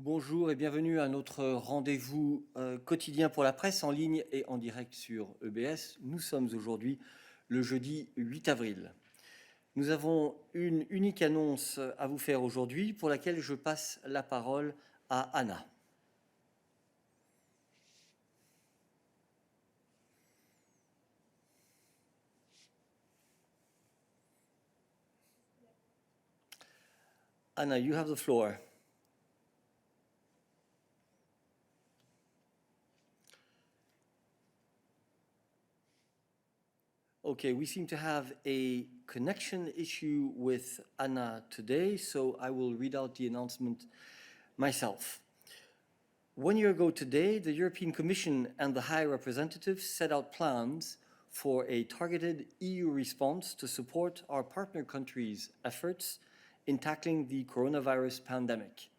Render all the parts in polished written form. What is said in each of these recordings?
Bonjour et bienvenue à notre rendez-vous quotidien pour la presse en ligne et en direct sur EBS. Nous sommes aujourd'hui le jeudi 8 avril. Nous avons une unique annonce à vous faire aujourd'hui pour laquelle je passe la parole à Anna. Anna, you have the floor. Okay, we seem to have a connection issue with Anna today, so I will read out the announcement myself. 1 year ago today, the European Commission and the High Representative set out plans for a targeted EU response to support our partner countries' efforts in tackling the coronavirus pandemic.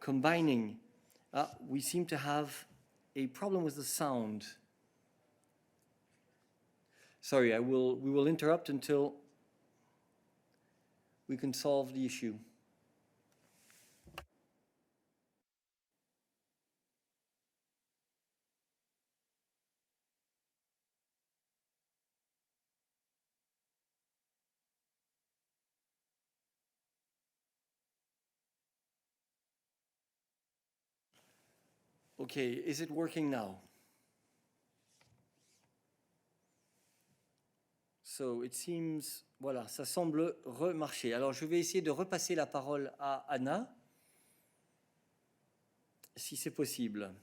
Combining, we seem to have a problem with the sound. Sorry, we will interrupt until we can solve the issue. Okay, is it working now? So it seems, voilà, ça semble remarcher. Alors je vais essayer de repasser la parole à Anna, si c'est possible.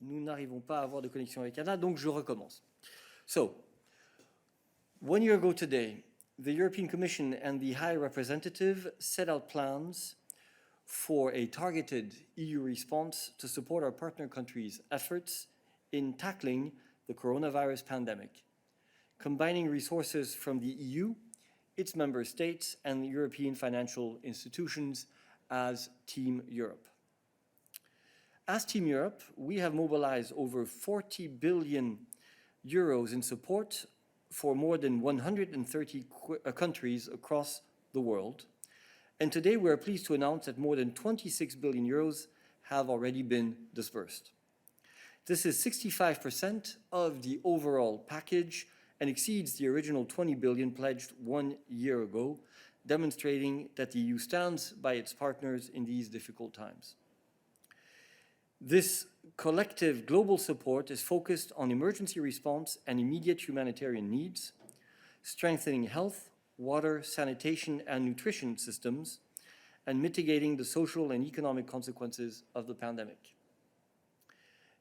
Nous n'arrivons pas à avoir de connexion avec Anna, donc je recommence. So, 1 year ago today, the European Commission and the High Representative set out plans for a targeted EU response to support our partner countries' efforts in tackling the coronavirus pandemic, combining resources from the EU, its member states, and the European financial institutions as Team Europe. As Team Europe, we have mobilized over 40 billion euros in support for more than 130 countries across the world. And today we are pleased to announce that more than 26 billion euros have already been disbursed. This is 65% of the overall package and exceeds the original 20 billion pledged 1 year ago, demonstrating that the EU stands by its partners in these difficult times. This collective global support is focused on emergency response and immediate humanitarian needs, strengthening health, water, sanitation, and nutrition systems, and mitigating the social and economic consequences of the pandemic.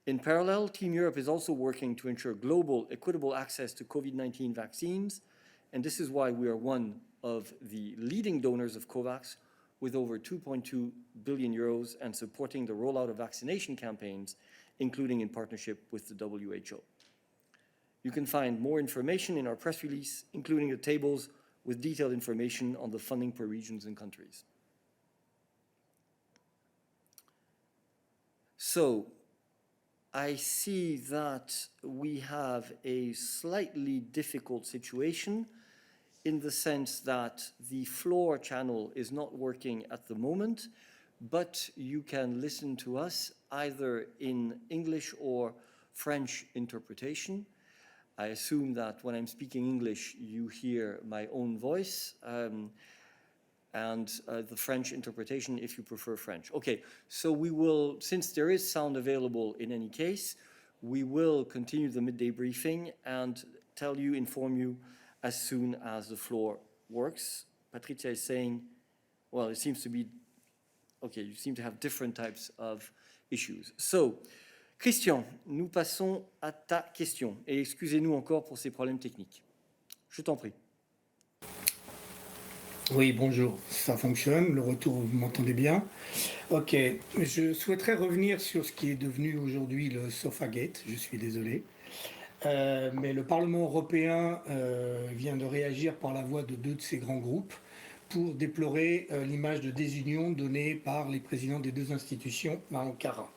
In parallel, Team Europe is also working to ensure global, equitable access to COVID-19 vaccines, and this is why we are one of the leading donors of COVAX, with over 2.2 billion euros and supporting the rollout of vaccination campaigns, including in partnership with the WHO. You can find more information in our press release, including the tables with detailed information on the funding per regions and countries. So, I see that we have a slightly difficult situation in the sense that the floor channel is not working at the moment, but you can listen to us either in English or French interpretation. I assume that when I'm speaking English, you hear my own voice, and the French interpretation if you prefer French. Okay, so we will, since there is sound available in any case, we will continue the midday briefing and inform you as soon as the floor works. Patricia is saying, well, it seems to be, okay, you seem to have different types of issues. So, Christian, nous passons à ta question. Et excusez-nous encore pour ces problèmes techniques. Je t'en prie. Oui, bonjour, ça fonctionne, le retour, vous m'entendez bien? Ok, je souhaiterais revenir sur ce qui est devenu aujourd'hui le Sofagate, je suis désolé. Mais le Parlement européen vient de réagir par la voix de 2 de ces grands groupes pour déplorer l'image de désunion donnée par les présidents des 2 institutions à Ankara.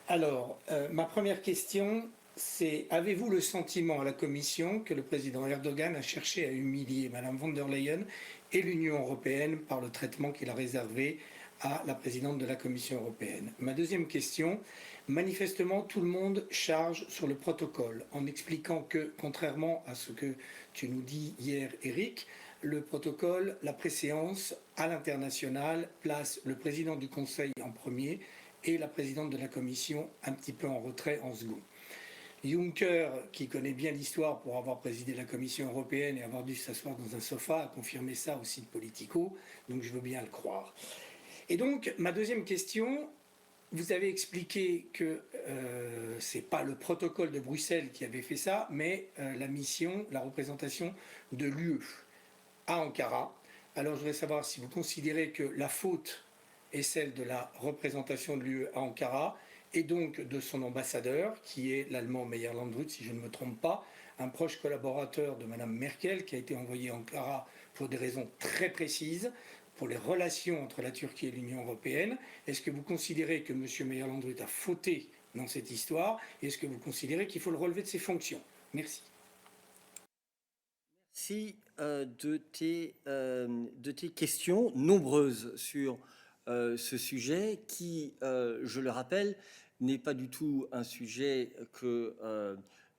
Alors, ma première question c'est avez-vous le sentiment à la Commission que le président Erdogan a cherché à humilier Mme von der Leyen et l'Union européenne par le traitement qu'il a réservé à la présidente de la Commission européenne? Ma deuxième question, manifestement tout le monde charge sur le protocole en expliquant que, contrairement à ce que tu nous dis hier Eric, le protocole, la préséance à l'international place le président du Conseil en premier et la présidente de la Commission un petit peu en retrait en second. Juncker, qui connaît bien l'histoire pour avoir présidé la Commission européenne et avoir dû s'asseoir dans un sofa, a confirmé ça aussi de Politico, donc je veux bien le croire. Et donc, ma deuxième question, vous avez expliqué que ce n'est pas le protocole de Bruxelles qui avait fait ça, mais la mission, la représentation de l'UE à Ankara. Alors, je voudrais savoir si vous considérez que la faute est celle de la représentation de l'UE à Ankara, et donc de son ambassadeur, qui est l'Allemand Meyer Landrut, si je ne me trompe pas, un proche collaborateur de Mme Merkel, qui a été envoyé à Ankara pour des raisons très précises, pour les relations entre la Turquie et l'Union européenne. Est-ce que vous considérez que M. Meyer Landrut a fauté dans cette histoire? Est-ce que vous considérez qu'il faut le relever de ses fonctions? Merci. Merci de tes questions nombreuses sur ce sujet qui, je le rappelle, n'est pas du tout un sujet que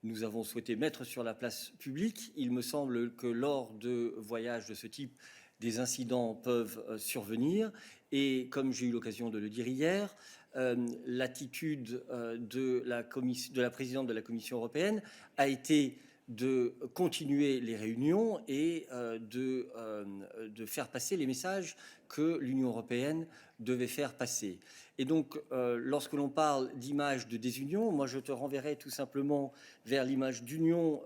nous avons souhaité mettre sur la place publique. Il me semble que lors de voyages de ce type, des incidents peuvent survenir. Et comme j'ai eu l'occasion de le dire hier, l'attitude de la présidente de la Commission européenne a été de continuer les réunions et de faire passer les messages que l'Union européenne devait faire passer. Et donc, lorsque l'on parle d'image de désunion, moi je te renverrai tout simplement vers l'image d'union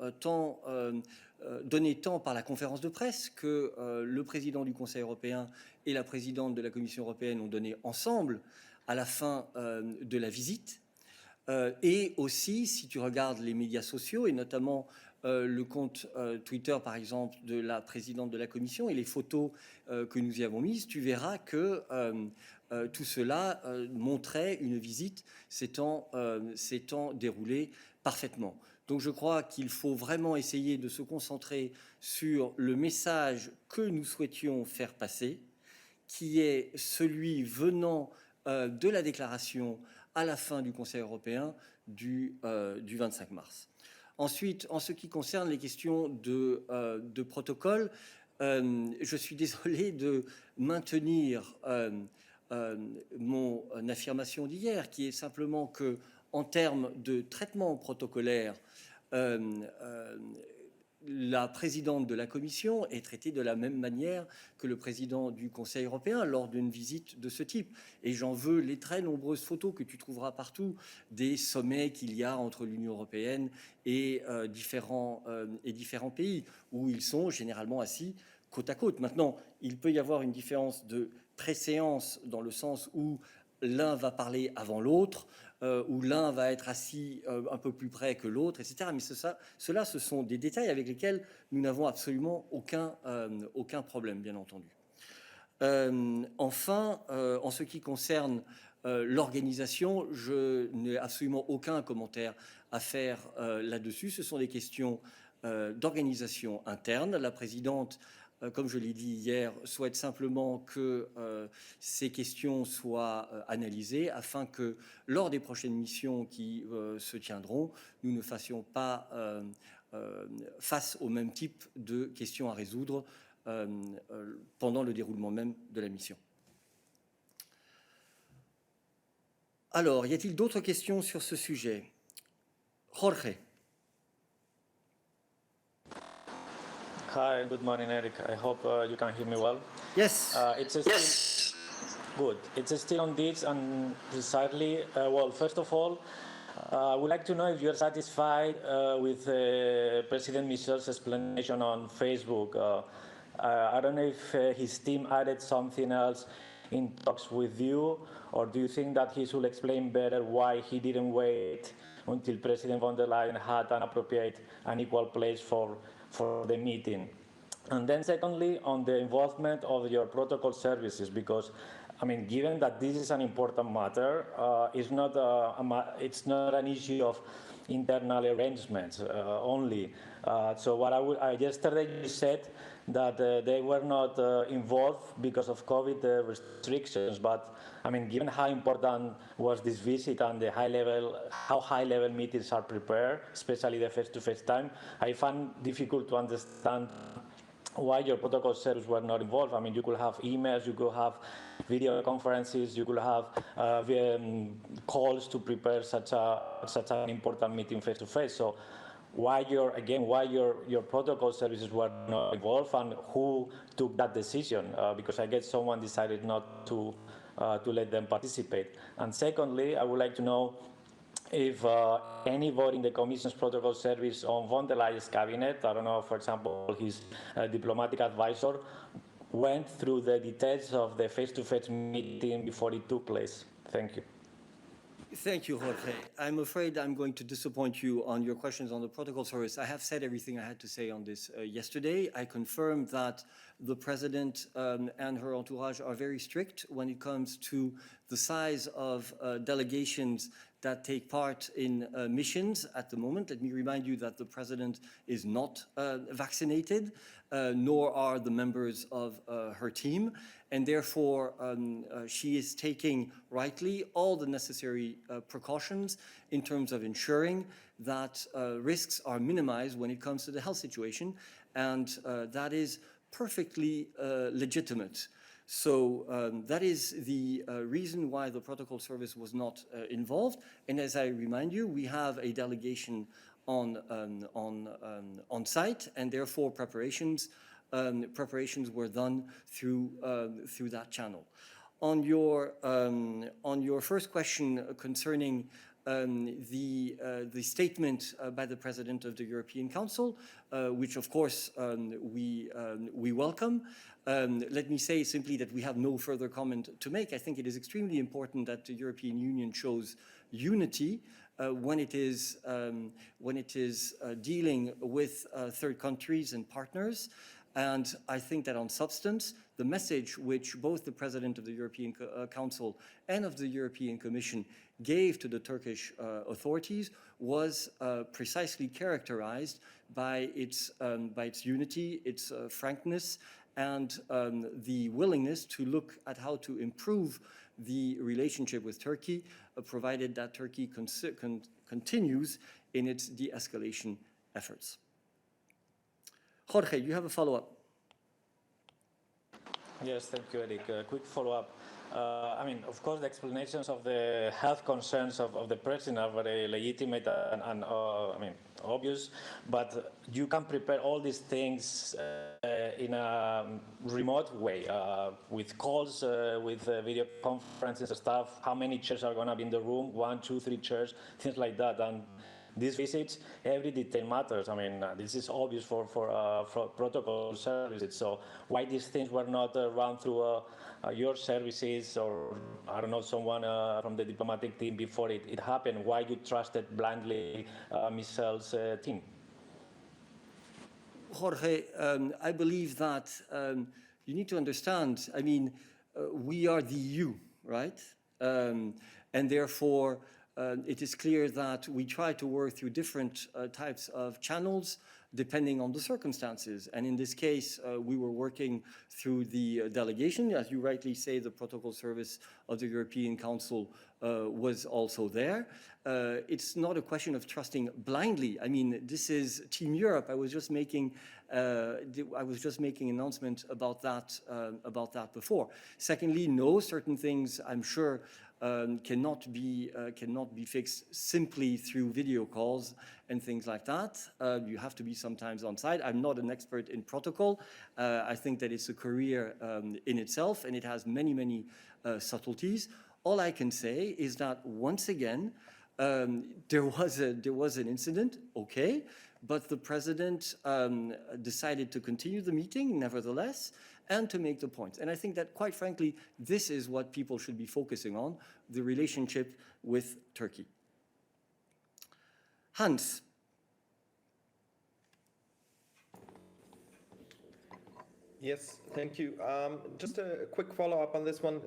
donnée tant par la conférence de presse que le président du Conseil européen et la présidente de la Commission européenne ont donné ensemble à la fin de la visite. Et aussi, si tu regardes les médias sociaux, et notamment le compte Twitter, par exemple, de la présidente de la Commission et les photos que nous y avons mises, tu verras que tout cela montrait une visite s'étant déroulée parfaitement. Donc je crois qu'il faut vraiment essayer de se concentrer sur le message que nous souhaitions faire passer, qui est celui venant de la déclaration à la fin du Conseil européen du 25 mars. Ensuite, en ce qui concerne les questions de protocole, je suis désolé de maintenir mon affirmation d'hier, qui est simplement que, en termes de traitement protocolaire, la présidente de la Commission est traitée de la même manière que le président du Conseil européen lors d'une visite de ce type. Et j'en veux les très nombreuses photos que tu trouveras partout des sommets qu'il y a entre l'Union européenne et différents pays, où ils sont généralement assis côte à côte. Maintenant, il peut y avoir une différence de préséance dans le sens où l'un va parler avant l'autre, où l'un va être assis un peu plus près que l'autre, etc. Mais cela, ce sont des détails avec lesquels nous n'avons absolument aucun problème, bien entendu. Enfin, en ce qui concerne l'organisation, je n'ai absolument aucun commentaire à faire là-dessus. Ce sont des questions d'organisation interne. La présidente, comme je l'ai dit hier, souhaite simplement que ces questions soient analysées afin que, lors des prochaines missions qui se tiendront, nous ne fassions pas face au même type de questions à résoudre pendant le déroulement même de la mission. Alors, y a-t-il d'autres questions sur ce sujet? Jorge. Hi, good morning, Eric. I hope you can hear me well. Yes. Yes. Good. It's still on this, and precisely. Well, first of all, I would like to know if you're satisfied with President Michel's explanation on Facebook. I don't know if his team added something else in talks with you, or do you think that he should explain better why he didn't wait until President von der Leyen had an appropriate and equal place for the meeting? And then secondly, on the involvement of your protocol services, because I mean, given that this is an important matter, it's not an issue of internal arrangements only. So what yesterday you said that they were not involved because of COVID restrictions, but I mean, given how important was this visit and how high-level meetings are prepared, especially the face-to-face time, I find difficult to understand why your protocol service were not involved. I mean, you could have emails, you could have video conferences, you could have calls to prepare such an important meeting face-to-face. So why your protocol services were not involved, and who took that decision? Because I guess someone decided not to let them participate. And secondly, I would like to know if anybody in the Commission's protocol service on von der Leyen's cabinet, I don't know, for example, his diplomatic advisor, went through the details of the face-to-face meeting before it took place. Thank you. Thank you, Jorge. I'm afraid I'm going to disappoint you on your questions on the protocol service. I have said everything I had to say on this yesterday. I confirmed that the president and her entourage are very strict when it comes to the size of delegations that take part in missions at the moment. Let me remind you that the president is not vaccinated, nor are the members of her team. And therefore, she is taking, rightly, all the necessary precautions in terms of ensuring that risks are minimized when it comes to the health situation. And that is perfectly legitimate. So that is the reason why the protocol service was not involved. And as I remind you, we have a delegation on site, and therefore preparations were done through that channel. On your first question concerning the statement by the President of the European Council, which of course we welcome. Let me say simply that we have no further comment to make. I think it is extremely important that the European Union shows unity when it is dealing with third countries and partners. And I think that on substance, the message which both the President of the European Council and of the European Commission gave to the Turkish authorities was precisely characterized by its unity, its frankness, and the willingness to look at how to improve the relationship with Turkey, provided that Turkey continues in its de-escalation efforts. Jorge, you have a follow-up. Yes, thank you, Eric. Quick follow-up. I mean, of course, the explanations of the health concerns of the president are very legitimate and I mean, obvious, but you can prepare all these things in a remote way, with calls, with video conferences and stuff. How many chairs are going to be in the room? 1, 2, 3 chairs, things like that. And these visits, every detail matters. I mean, this is obvious for protocol services. So why these things were not run through your services, or I don't know, someone from the diplomatic team before it happened? Why you trusted blindly Michel's team? Jorge, I believe that you need to understand, I mean, we are the EU, right? And therefore, it is clear that we try to work through different types of channels depending on the circumstances. And in this case, we were working through the delegation. As you rightly say, the protocol service of the European Council was also there. It's not a question of trusting blindly. I mean, this is Team Europe. I was just making an announcement about that before. Secondly, no, certain things I'm sure cannot be fixed simply through video calls and things like that. You have to be sometimes on site. I'm not an expert in protocol. I think that it's a career in itself, and it has many subtleties. All I can say is that once again, there was an incident, okay, but the president decided to continue the meeting nevertheless, and to make the point. And I think that, quite frankly, this is what people should be focusing on, the relationship with Turkey. Hans. Yes, thank you. Just a quick follow-up on this one.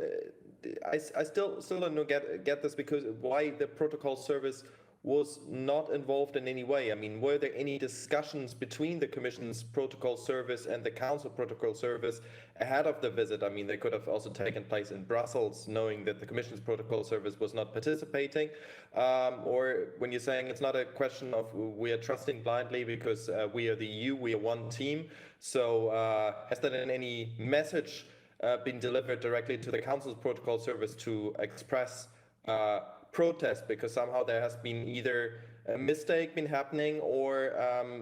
I still don't get this, because why the protocol service was not involved in any way. I mean, were there any discussions between the Commission's protocol service and the Council protocol service ahead of the visit? I mean, they could have also taken place in Brussels, knowing that the Commission's protocol service was not participating. Or when you're saying it's not a question of we are trusting blindly because we are the EU, we are one team. So has there been any message been delivered directly to the Council's protocol service to express protest, because somehow there has been either a mistake been happening or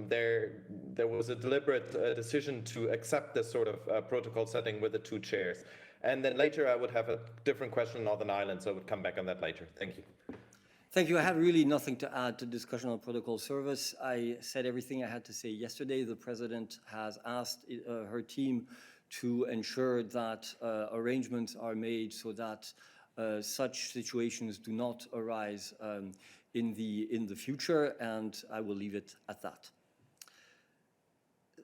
there was a deliberate decision to accept this sort of protocol setting with the two chairs? And then later I would have a different question on Northern Ireland, so I would come back on that later. Thank you. Thank you. I have really nothing to add to the discussion on protocol service. I said everything I had to say yesterday. The President has asked her team to ensure that arrangements are made so that such situations do not arise in the future, and I will leave it at that.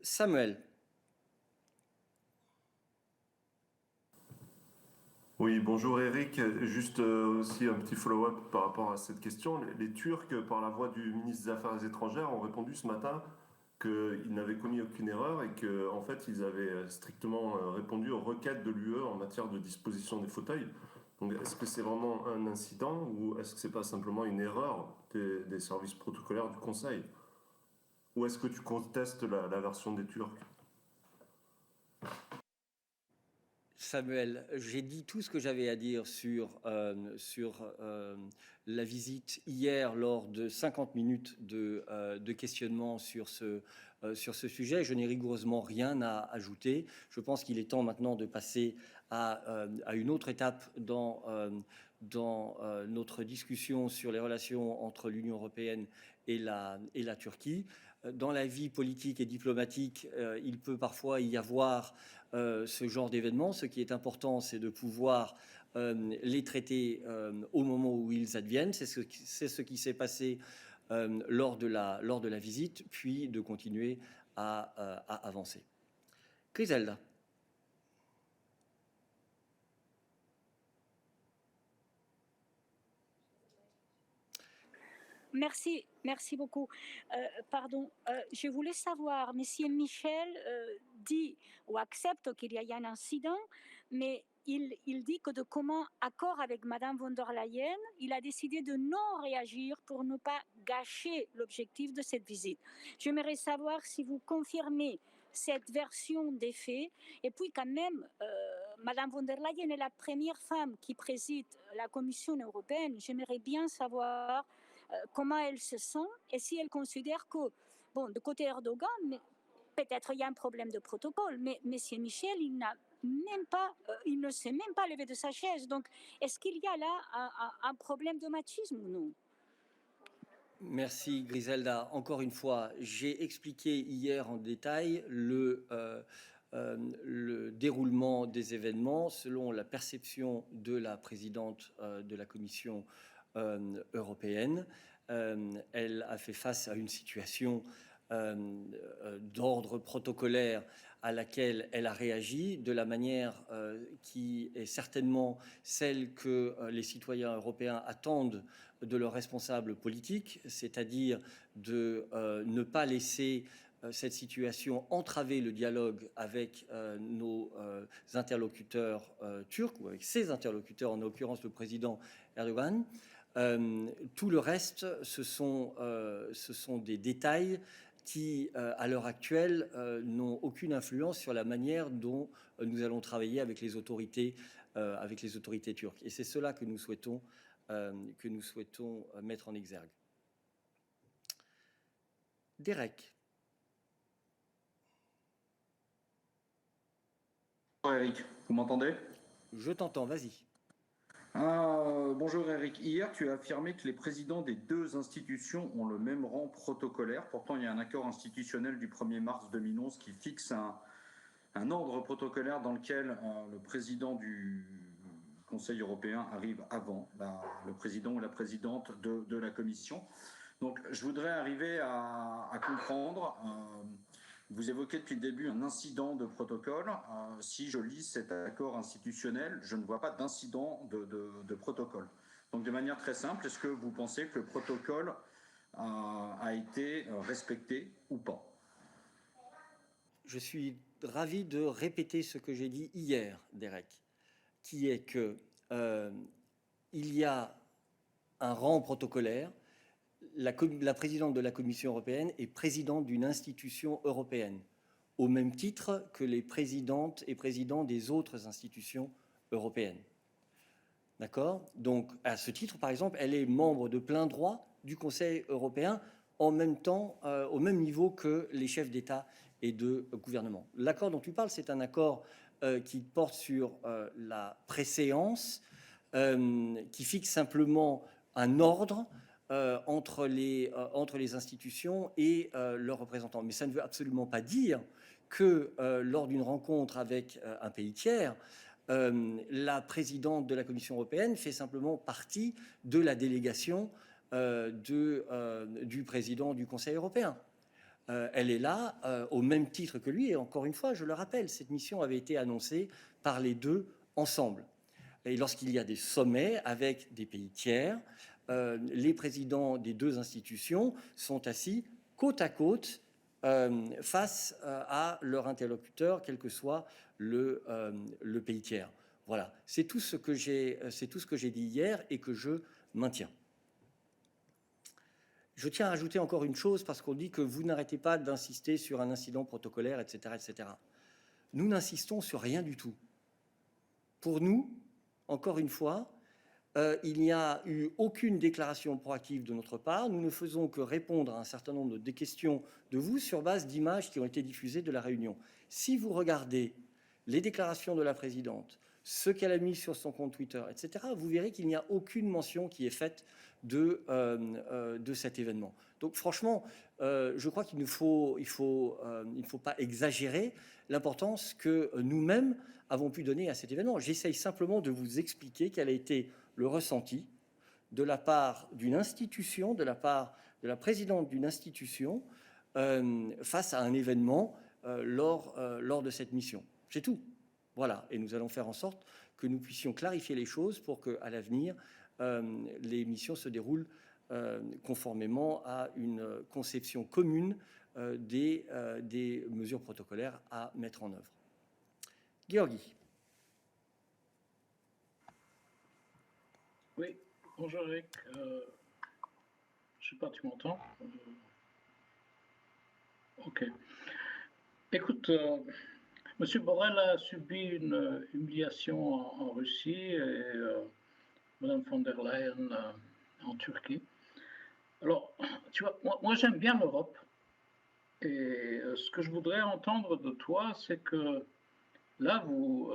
Samuel. Oui, bonjour Eric. Juste aussi un petit follow-up par rapport à cette question. Les Turcs, par la voix du ministre des Affaires étrangères, ont répondu ce matin qu'ils n'avaient commis aucune erreur et qu'en fait, ils avaient strictement répondu aux requêtes de l'UE en matière de disposition des fauteuils. Donc, est-ce que c'est vraiment un incident ou est-ce que c'est pas simplement une erreur des services protocolaires du Conseil? Ou est-ce que tu contestes la version des Turcs? Samuel, j'ai dit tout ce que j'avais à dire sur la visite hier lors de 50 minutes de questionnement sur ce sujet. Je n'ai rigoureusement rien à ajouter. Je pense qu'il est temps maintenant de passer à une autre étape dans notre discussion sur les relations entre l'Union européenne et la Turquie. Dans la vie politique et diplomatique, il peut parfois y avoir ce genre d'événements. Ce qui est important, c'est de pouvoir les traiter au moment où ils adviennent. C'est ce qui s'est passé lors de la visite, puis de continuer à avancer. Griselda. Merci beaucoup. Pardon, je voulais savoir, Monsieur Michel dit ou accepte qu'il y ait un incident, mais il dit que de commun accord avec Madame von der Leyen, il a décidé de non réagir pour ne pas gâcher l'objectif de cette visite. J'aimerais savoir si vous confirmez cette version des faits. Et puis quand même, Madame von der Leyen est la première femme qui préside la Commission européenne. J'aimerais bien savoir comment elle se sent et si elle considère que, bon, de côté Erdogan, peut-être il y a un problème de protocole, mais M. Michel, il ne s'est même pas levé de sa chaise. Donc, est-ce qu'il y a là un problème de machisme ou non? Merci Griselda. Encore une fois, j'ai expliqué hier en détail le déroulement des événements selon la perception de la présidente de la Commission européenne. Elle a fait face à une situation d'ordre protocolaire à laquelle elle a réagi de la manière qui est certainement celle que les citoyens européens attendent de leurs responsables politiques, c'est-à-dire de ne pas laisser cette situation entraver le dialogue avec nos interlocuteurs turcs, ou avec ses interlocuteurs, en l'occurrence le président Erdogan. Tout le reste, ce sont des détails qui, à l'heure actuelle, n'ont aucune influence sur la manière dont nous allons travailler avec les autorités turques. Et c'est cela que nous souhaitons mettre en exergue. Derek. Bonjour Eric, vous m'entendez? Je t'entends, vas-y. Bonjour Eric, hier tu as affirmé que les présidents des deux institutions ont le même rang protocolaire. Pourtant il y a un accord institutionnel du 1er mars 2011 qui fixe un ordre protocolaire dans lequel le président du Conseil européen arrive avant le président ou la présidente de la Commission. Donc je voudrais arriver à comprendre... Vous évoquez depuis le début un incident de protocole. Si je lis cet accord institutionnel, je ne vois pas d'incident de protocole. Donc de manière très simple, est-ce que vous pensez que le protocole a été respecté ou pas? Je suis ravi de répéter ce que j'ai dit hier, Derek, qui est que il y a un rang protocolaire. La présidente de la Commission européenne est présidente d'une institution européenne, au même titre que les présidentes et présidents des autres institutions européennes. D'accord? Donc, à ce titre, par exemple, elle est membre de plein droit du Conseil européen en même temps, au même niveau que les chefs d'État et de gouvernement. L'accord dont tu parles, c'est un accord qui porte sur la préséance, qui fixe simplement un ordre entre les institutions et leurs représentants. Mais ça ne veut absolument pas dire que lors d'une rencontre avec un pays tiers, la présidente de la Commission européenne fait simplement partie de la délégation du président du Conseil européen. Elle est là au même titre que lui, et encore une fois, je le rappelle, cette mission avait été annoncée par les deux ensemble. Et lorsqu'il y a des sommets avec des pays tiers, les présidents des deux institutions sont assis côte à côte face à leur interlocuteur, quel que soit le pays tiers. Voilà, c'est tout ce que j'ai dit hier et que je maintiens. Je tiens à ajouter encore une chose, parce qu'on dit que vous n'arrêtez pas d'insister sur un incident protocolaire, etc., etc. Nous n'insistons sur rien du tout. Pour nous, encore une fois, il n'y a eu aucune déclaration proactive de notre part. Nous ne faisons que répondre à un certain nombre de questions de vous sur base d'images qui ont été diffusées de la réunion. Si vous regardez les déclarations de la présidente, ce qu'elle a mis sur son compte Twitter, etc., vous verrez qu'il n'y a aucune mention qui est faite de cet événement. Donc franchement, je crois qu'il ne faut pas exagérer l'importance que nous-mêmes avons pu donner à cet événement. J'essaye simplement de vous expliquer quel a été le ressenti de la part d'une institution, de la part de la présidente d'une institution, face à un événement lors de cette mission. C'est tout. Voilà, et nous allons faire en sorte que nous puissions clarifier les choses pour qu'à l'avenir, les missions se déroulent conformément à une conception commune des mesures protocolaires à mettre en œuvre. Georgi. Oui, bonjour Eric. Je ne sais pas, tu m'entends? Ok. Écoute, Monsieur Borrell a subi une humiliation en Russie et Madame von der Leyen en Turquie. Alors, tu vois, moi j'aime bien l'Europe et ce que je voudrais entendre de toi, c'est que là, vous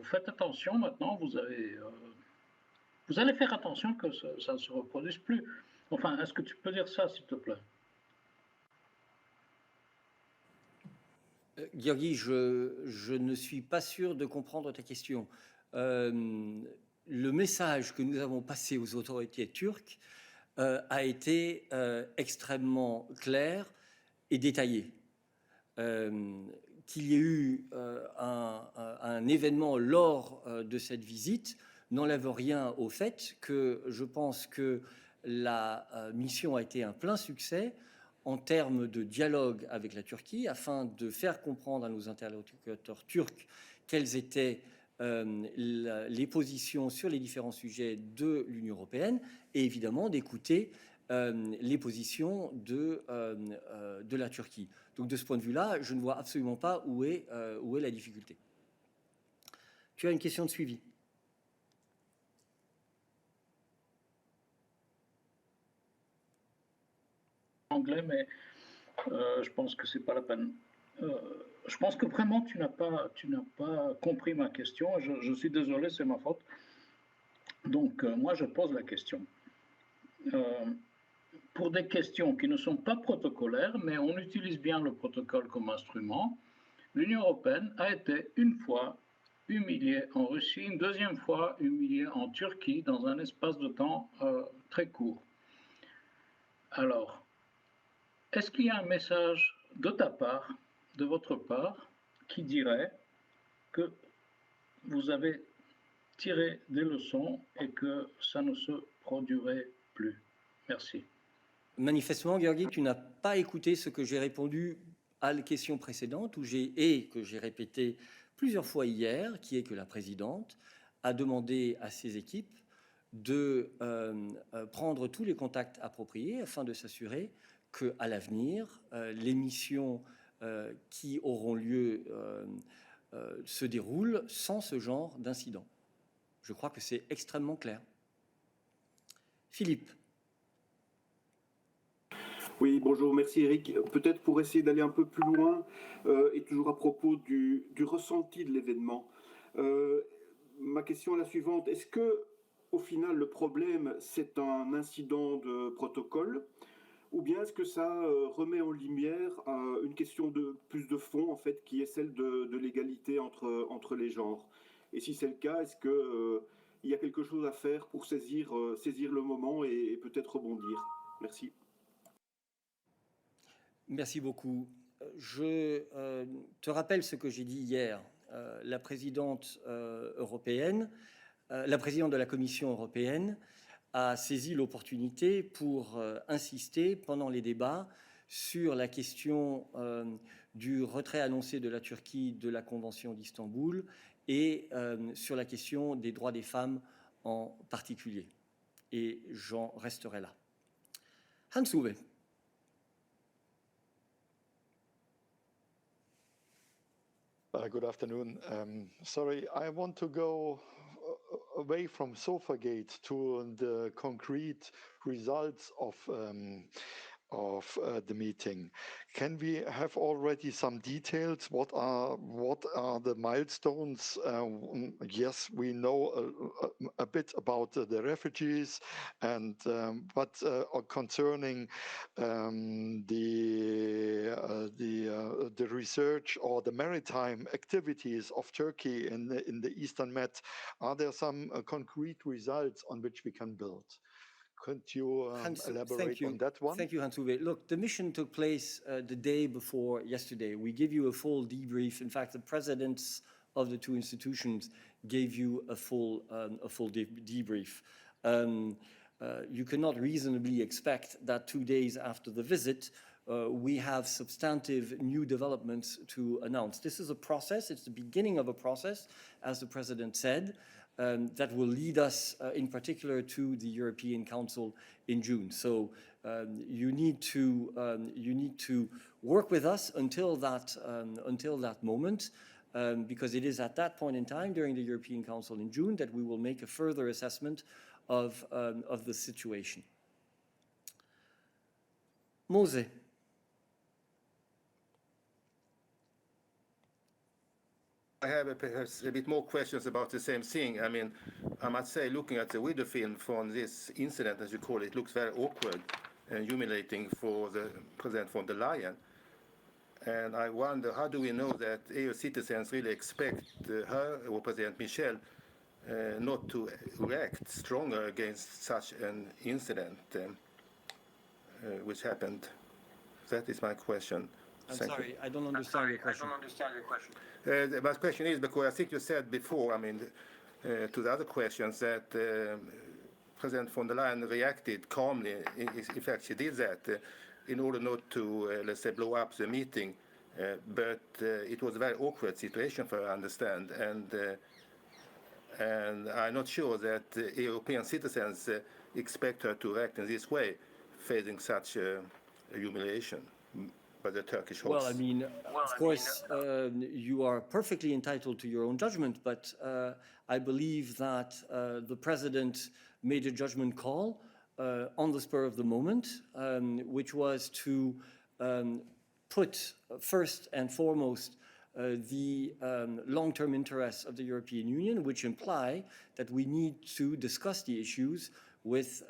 faites attention maintenant, vous allez faire attention que ça ne se reproduise plus. Enfin, est-ce que tu peux dire ça, s'il te plaît? Georgi, je ne suis pas sûr de comprendre ta question. Le message que nous avons passé aux autorités turques a été extrêmement clair et détaillé. Qu'il y ait eu un événement lors de cette visite n'enlève rien au fait que je pense que la mission a été un plein succès en termes de dialogue avec la Turquie, afin de faire comprendre à nos interlocuteurs turcs quelles étaient les positions sur les différents sujets de l'Union européenne, et évidemment d'écouter les positions de la Turquie. Donc de ce point de vue-là, je ne vois absolument pas où est la difficulté. Tu as une question de suivi? Anglais, mais je pense que c'est pas la peine. Je pense que vraiment tu n'as pas compris ma question. Je suis désolé, c'est ma faute. Donc moi je pose la question. Pour des questions qui ne sont pas protocolaires, mais on utilise bien le protocole comme instrument, l'Union européenne a été une fois humiliée en Russie, une deuxième fois humiliée en Turquie dans un espace de temps très court. Alors, est-ce qu'il y a un message de ta part, de votre part, qui dirait que vous avez tiré des leçons et que ça ne se produirait plus? Merci. manifestement, Georgi, tu n'as pas écouté ce que j'ai répondu à la question précédente, et que j'ai répété plusieurs fois hier, qui est que la présidente a demandé à ses équipes de prendre tous les contacts appropriés afin de s'assurer qu'à l'avenir, les missions qui auront lieu se déroulent sans ce genre d'incident. Je crois que c'est extrêmement clair. Philippe. Oui, bonjour, merci Eric. Peut-être pour essayer d'aller un peu plus loin, et toujours à propos du ressenti de l'événement. Ma question est la suivante. Est-ce que, au final, le problème, c'est un incident de protocole, ou bien est-ce que ça remet en lumière une question de plus de fond, en fait, qui est celle de l'égalité entre les genres? Et si c'est le cas, est-ce que il y a quelque chose à faire pour saisir le moment et peut-être rebondir? Merci. Merci beaucoup. Je te rappelle ce que j'ai dit hier. La présidente européenne, la présidente de la Commission européenne a saisi l'opportunité pour insister pendant les débats sur la question du retrait annoncé de la Turquie de la Convention d'Istanbul et sur la question des droits des femmes en particulier. Et j'en resterai là. Hans-Uwe. Good afternoon. Sorry, I want to go away from Sofagate to the concrete results of the meeting. Can we have already some details? What are the milestones? Yes, we know a bit about the refugees, and but concerning the research or the maritime activities of Turkey in the Eastern Med, are there some concrete results on which we can build? Could you elaborate on that one? Thank you, Hans-Uwe. Look, the mission took place the day before yesterday. We give you a full debrief. In fact, the presidents of the two institutions gave you a full debrief. You cannot reasonably expect that 2 days after the visit, we have substantive new developments to announce. This is a process. It's the beginning of a process, as the president said. That will lead us in particular to the European Council in June. So you need to work with us until that moment, because it is at that point in time during the European Council in June that we will make a further assessment of the situation. Mose. I have perhaps a bit more questions about the same thing. I mean, I must say, looking at the video film from this incident, as you call it, looks very awkward and humiliating for the President von der Leyen. And I wonder, how do we know that EU citizens really expect her or President Michel not to react stronger against such an incident which happened? That is my question. I'm sorry, I don't understand your question. My question is because I think you said before, I mean, to the other questions that President von der Leyen reacted calmly. In fact, she did that in order not to, let's say, blow up the meeting. But it was a very awkward situation for her, I understand. And I'm not sure that European citizens expect her to act in this way, facing such humiliation. The Turkish hosts. Well, I mean, of course, you are perfectly entitled to your own judgment, but I believe that the president made a judgment call on the spur of the moment, which was to put first and foremost the long-term interests of the European Union, which imply that we need to discuss the issues with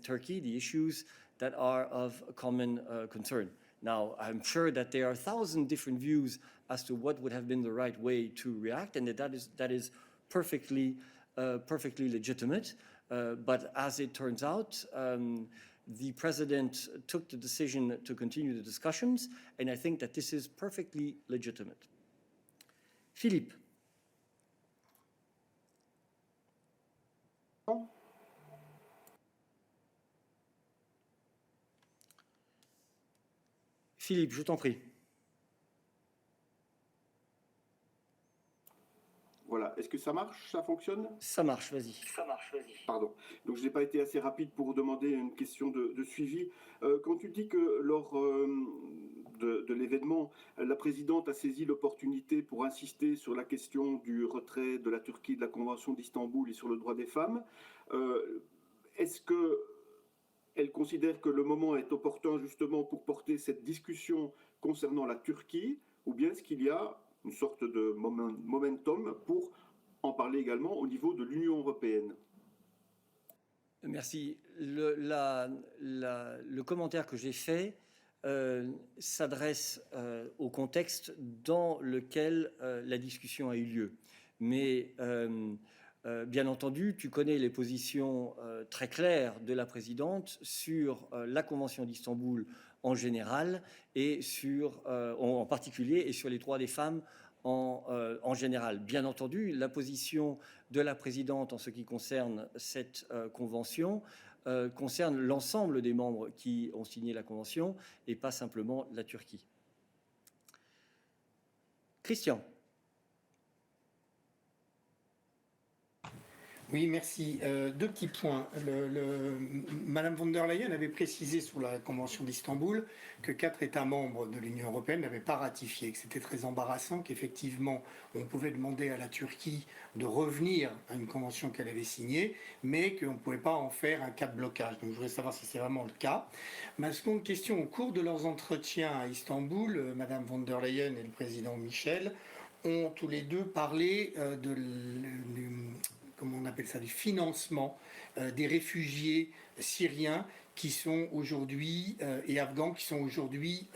Turkey, the issues that are of common concern. Now, I'm sure that there are 1,000 different views as to what would have been the right way to react, and that is perfectly legitimate. But as it turns out, the president took the decision to continue the discussions, and I think that this is perfectly legitimate. Philippe. Philippe, je t'en prie. Voilà, est-ce que ça marche, ça fonctionne? Ça marche, vas-y. Pardon. Donc je n'ai pas été assez rapide pour vous demander une question de suivi. Quand tu dis que lors de l'événement, la présidente a saisi l'opportunité pour insister sur la question du retrait de la Turquie de la Convention d'Istanbul et sur le droit des femmes, est-ce qu'elle considère que le moment est opportun justement pour porter cette discussion concernant la Turquie, ou bien est-ce qu'il y a une sorte de momentum pour en parler également au niveau de l'Union européenne? Merci. Le commentaire que j'ai fait s'adresse au contexte dans lequel la discussion a eu lieu. Mais bien entendu, tu connais les positions très claires de la présidente sur la Convention d'Istanbul en général et en particulier et sur les droits des femmes en général. Bien entendu, la position de la présidente en ce qui concerne cette convention concerne l'ensemble des membres qui ont signé la convention et pas simplement la Turquie. Christian. Oui, merci. Deux petits points. Madame von der Leyen avait précisé sur la Convention d'Istanbul que 4 États membres de l'Union européenne n'avaient pas ratifié, que c'était très embarrassant, qu'effectivement on pouvait demander à la Turquie de revenir à une convention qu'elle avait signée, mais qu'on ne pouvait pas en faire un cas de blocage. Donc je voudrais savoir si c'est vraiment le cas. Ma seconde question, au cours de leurs entretiens à Istanbul, Madame von der Leyen et le président Michel ont tous les deux parlé comment on appelle ça, du financement des réfugiés syriens qui sont aujourd'hui et afghans qui sont aujourd'hui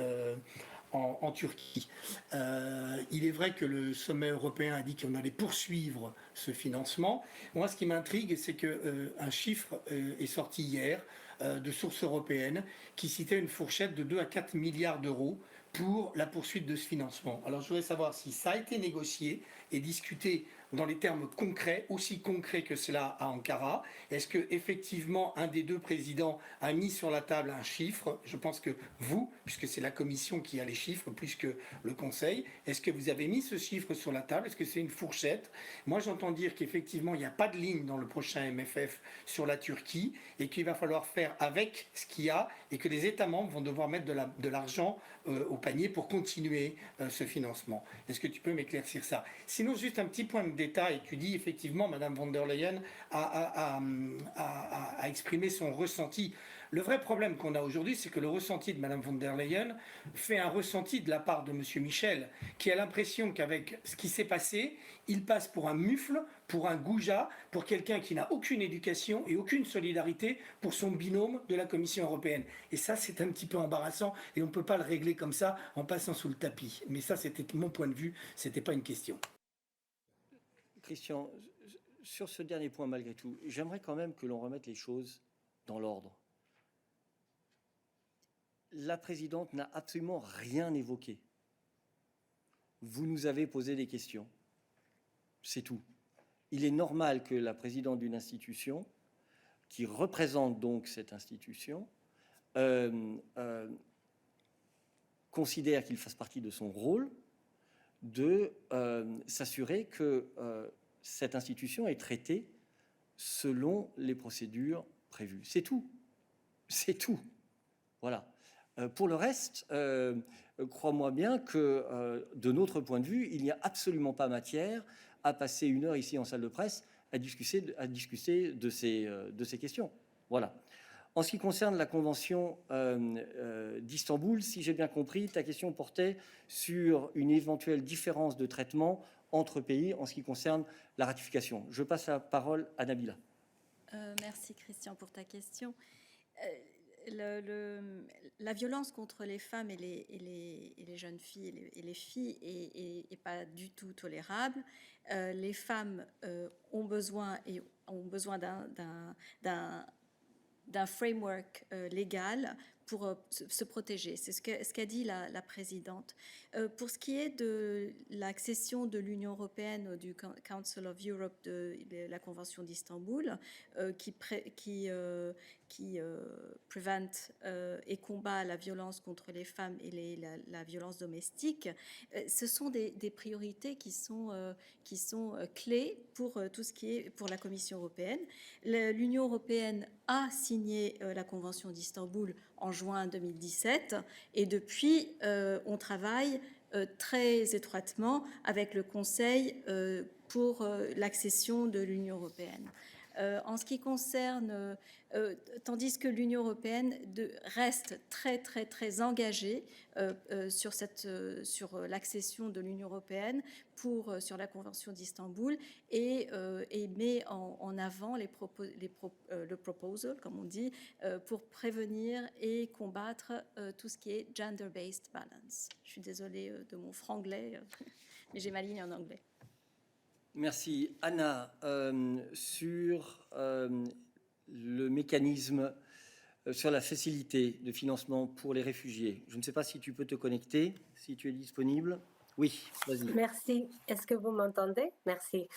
en Turquie. Il est vrai que le sommet européen a dit qu'on allait poursuivre ce financement. Moi, ce qui m'intrigue, c'est qu'un chiffre est sorti hier de sources européennes qui citait une fourchette de 2 à 4 milliards d'euros pour la poursuite de ce financement. Alors je voudrais savoir si ça a été négocié et discuté dans les termes concrets, aussi concrets que cela à Ankara. Est-ce que effectivement un des deux présidents a mis sur la table un chiffre? Je pense que vous, puisque c'est la Commission qui a les chiffres plus que le Conseil, est-ce que vous avez mis ce chiffre sur la table? Est-ce que c'est une fourchette? Moi j'entends dire qu'effectivement il n'y a pas de ligne dans le prochain MFF sur la Turquie et qu'il va falloir faire avec ce qu'il y a et que les États membres vont devoir mettre de l'argent au panier pour continuer ce financement. Est-ce que tu peux m'éclaircir ça? Sinon, juste un petit point de détail. Tu dis effectivement, Madame von der Leyen a exprimé son ressenti. Le vrai problème qu'on a aujourd'hui, c'est que le ressenti de Madame von der Leyen fait un ressenti de la part de Monsieur Michel, qui a l'impression qu'avec ce qui s'est passé, il passe pour un mufle, pour un goujat, pour quelqu'un qui n'a aucune éducation et aucune solidarité pour son binôme de la Commission européenne. Et ça, c'est un petit peu embarrassant et on ne peut pas le régler comme ça en passant sous le tapis. Mais ça, c'était mon point de vue, ce n'était pas une question. Christian, sur ce dernier point, malgré tout, j'aimerais quand même que l'on remette les choses dans l'ordre. La présidente n'a absolument rien évoqué. Vous nous avez posé des questions. C'est tout. Il est normal que la présidente d'une institution, qui représente donc cette institution, considère qu'il fasse partie de son rôle de s'assurer que cette institution est traitée selon les procédures prévues. C'est tout. C'est tout. Voilà. Pour le reste, crois-moi bien que de notre point de vue, il n'y a absolument pas matière à passer 1 heure ici en salle de presse à discuter de ces questions. Voilà. En ce qui concerne la Convention d'Istanbul, si j'ai bien compris, ta question portait sur une éventuelle différence de traitement entre pays en ce qui concerne la ratification. Je passe la parole à Nabila. Merci Christian pour ta question. La violence contre les femmes et les jeunes filles et les filles est pas du tout tolérable. Les femmes ont besoin d'un framework légal pour se protéger. C'est ce qu'a dit la présidente. Pour ce qui est de l'accession de l'Union européenne du Council of Europe de la Convention d'Istanbul, qui prevent et combat la violence contre les femmes et la violence domestique, ce sont des priorités qui sont clés pour tout ce qui est pour la Commission européenne. L'Union européenne a signé la Convention d'Istanbul en juin 2017 et depuis, on travaille très étroitement avec le Conseil pour l'accession de l'Union européenne. En ce qui concerne, tandis que l'Union européenne reste très engagée sur l'accession de l'Union européenne sur la Convention d'Istanbul et met en avant le proposal, comme on dit, pour prévenir et combattre tout ce qui est gender-based violence. Je suis désolée de mon franglais, mais j'ai ma ligne en anglais. Merci. Anna, sur le mécanisme, sur la facilité de financement pour les réfugiés, je ne sais pas si tu peux te connecter, si tu es disponible. Oui, vas-y. Merci. Est-ce que vous m'entendez? Merci.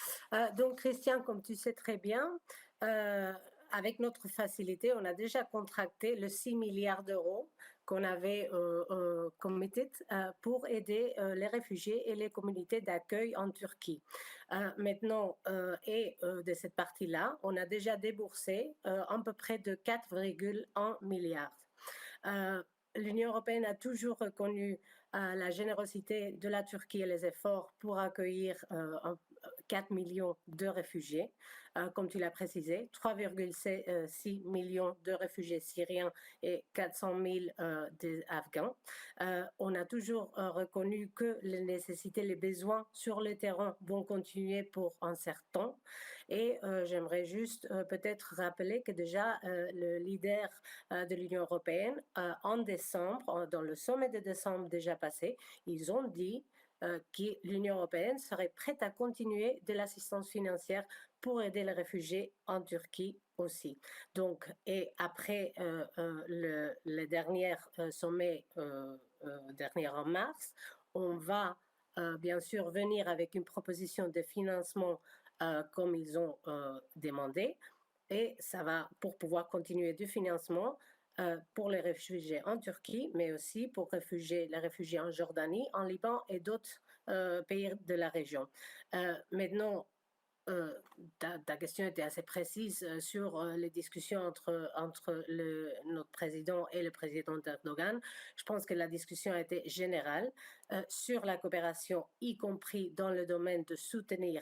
Donc, Christian, comme tu sais très bien, avec notre facilité, on a déjà contracté le 6 milliards d'euros qu'on avait committed pour aider les réfugiés et les communautés d'accueil en Turquie. Maintenant, de cette partie-là, on a déjà déboursé à peu près de 4,1 milliards. L'Union européenne a toujours reconnu la générosité de la Turquie et les efforts pour accueillir 4 millions de réfugiés, comme tu l'as précisé, 3,6 millions de réfugiés syriens et 400 000 d'Afghans. On a toujours reconnu que les nécessités, les besoins sur le terrain vont continuer pour un certain temps. Et j'aimerais juste peut-être rappeler que déjà le leader de l'Union européenne, en décembre, dans le sommet de décembre déjà passé, ils ont dit que l'Union européenne serait prête à continuer de l'assistance financière pour aider les réfugiés en Turquie aussi. Donc, et après le dernier sommet, dernier en mars, on va bien sûr venir avec une proposition de financement comme ils ont demandé, et ça va pour pouvoir continuer du financement pour les réfugiés en Turquie, mais aussi pour les réfugiés en Jordanie, en Liban et d'autres pays de la région. Maintenant, ta question était assez précise sur les discussions entre notre président et le président Erdogan. Je pense que la discussion a été générale sur la coopération, y compris dans le domaine de soutenir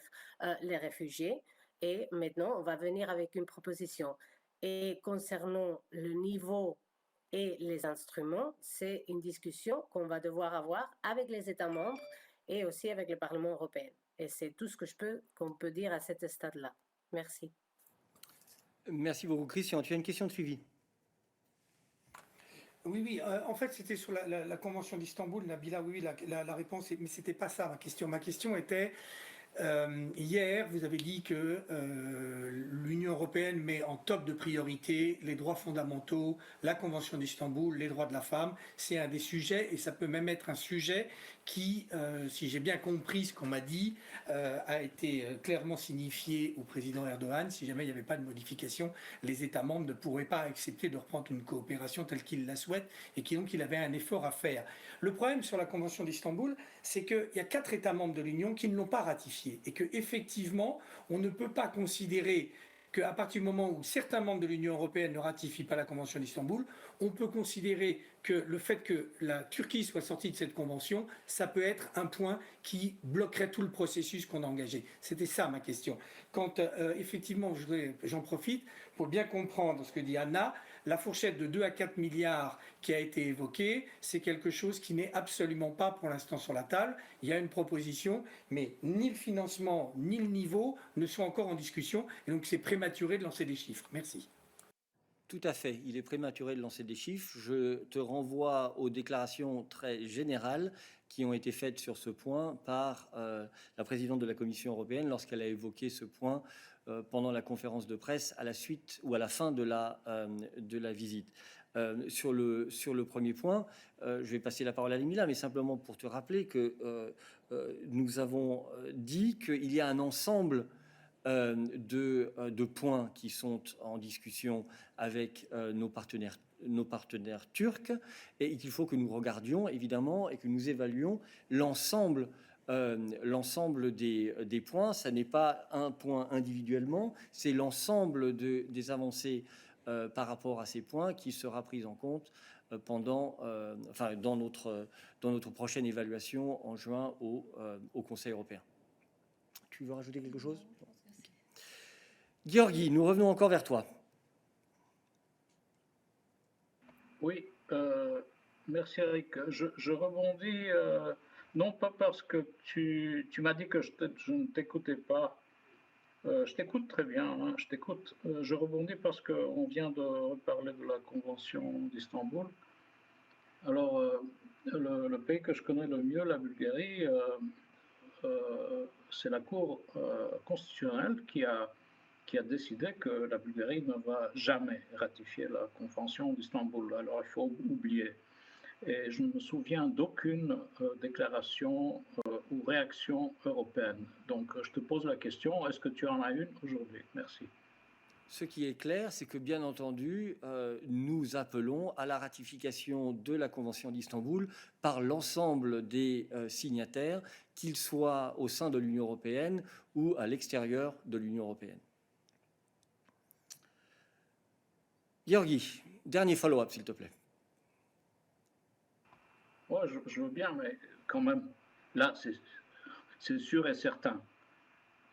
les réfugiés. Et maintenant, on va venir avec une proposition. Et concernant le niveau et les instruments, c'est une discussion qu'on va devoir avoir avec les États membres et aussi avec le Parlement européen. Et c'est tout ce qu'on peut dire à cet stade-là. Merci. Merci beaucoup, Christian. Tu as une question de suivi? Oui, en fait, c'était sur la Convention d'Istanbul, Nabila, oui, la réponse, mais c'était pas ça ma question. Ma question était... hier, vous avez dit que l'Union européenne met en top de priorité les droits fondamentaux, la Convention d'Istanbul, les droits de la femme. C'est un des sujets, et ça peut même être un sujet qui, si j'ai bien compris ce qu'on m'a dit, a été clairement signifié au président Erdogan. Si jamais il n'y avait pas de modification, les États membres ne pourraient pas accepter de reprendre une coopération telle qu'ils la souhaitent, et donc il avait un effort à faire. Le problème sur la Convention d'Istanbul, c'est qu'il y a 4 États membres de l'Union qui ne l'ont pas ratifiée, et qu'effectivement, on ne peut pas considérer qu'à partir du moment où certains membres de l'Union européenne ne ratifient pas la Convention d'Istanbul, on peut considérer que le fait que la Turquie soit sortie de cette convention, ça peut être un point qui bloquerait tout le processus qu'on a engagé. C'était ça ma question. Quand effectivement, j'en profite pour bien comprendre ce que dit Anna, la fourchette de 2 à 4 milliards qui a été évoquée, c'est quelque chose qui n'est absolument pas pour l'instant sur la table. Il y a une proposition, mais ni le financement ni le niveau ne sont encore en discussion, et donc c'est prématuré de lancer des chiffres. Merci. Tout à fait, il est prématuré de lancer des chiffres. Je te renvoie aux déclarations très générales qui ont été faites sur ce point par la présidente de la Commission européenne lorsqu'elle a évoqué ce point pendant la conférence de presse à la suite ou à la fin de la visite. Sur le premier point, je vais passer la parole à Limila, mais simplement pour te rappeler que nous avons dit qu'il y a un ensemble de points qui sont en discussion avec nos partenaires turcs, et qu'il faut que nous regardions évidemment et que nous évaluions l'ensemble des points. Ça n'est pas un point individuellement, c'est l'ensemble des avancées par rapport à ces points qui sera pris en compte dans notre prochaine évaluation en juin au Conseil européen. Tu veux rajouter quelque chose? Georgi, nous revenons encore vers toi. Oui, merci Eric. Je rebondis, non pas parce que tu m'as dit que je ne t'écoutais pas. Je t'écoute très bien, hein, je t'écoute. Je rebondis parce qu'on vient de reparler de la Convention d'Istanbul. Alors, le pays que je connais le mieux, la Bulgarie, c'est la Cour constitutionnelle qui a décidé que la Bulgarie ne va jamais ratifier la Convention d'Istanbul. Alors, il faut oublier. Et je ne me souviens d'aucune déclaration ou réaction européenne. Donc, je te pose la question, est-ce que tu en as une aujourd'hui? Merci. Ce qui est clair, c'est que, bien entendu, nous appelons à la ratification de la Convention d'Istanbul par l'ensemble des signataires, qu'ils soient au sein de l'Union européenne ou à l'extérieur de l'Union européenne. Georgi, dernier follow-up, s'il te plaît. Oui, je veux bien, mais quand même, là, c'est sûr et certain.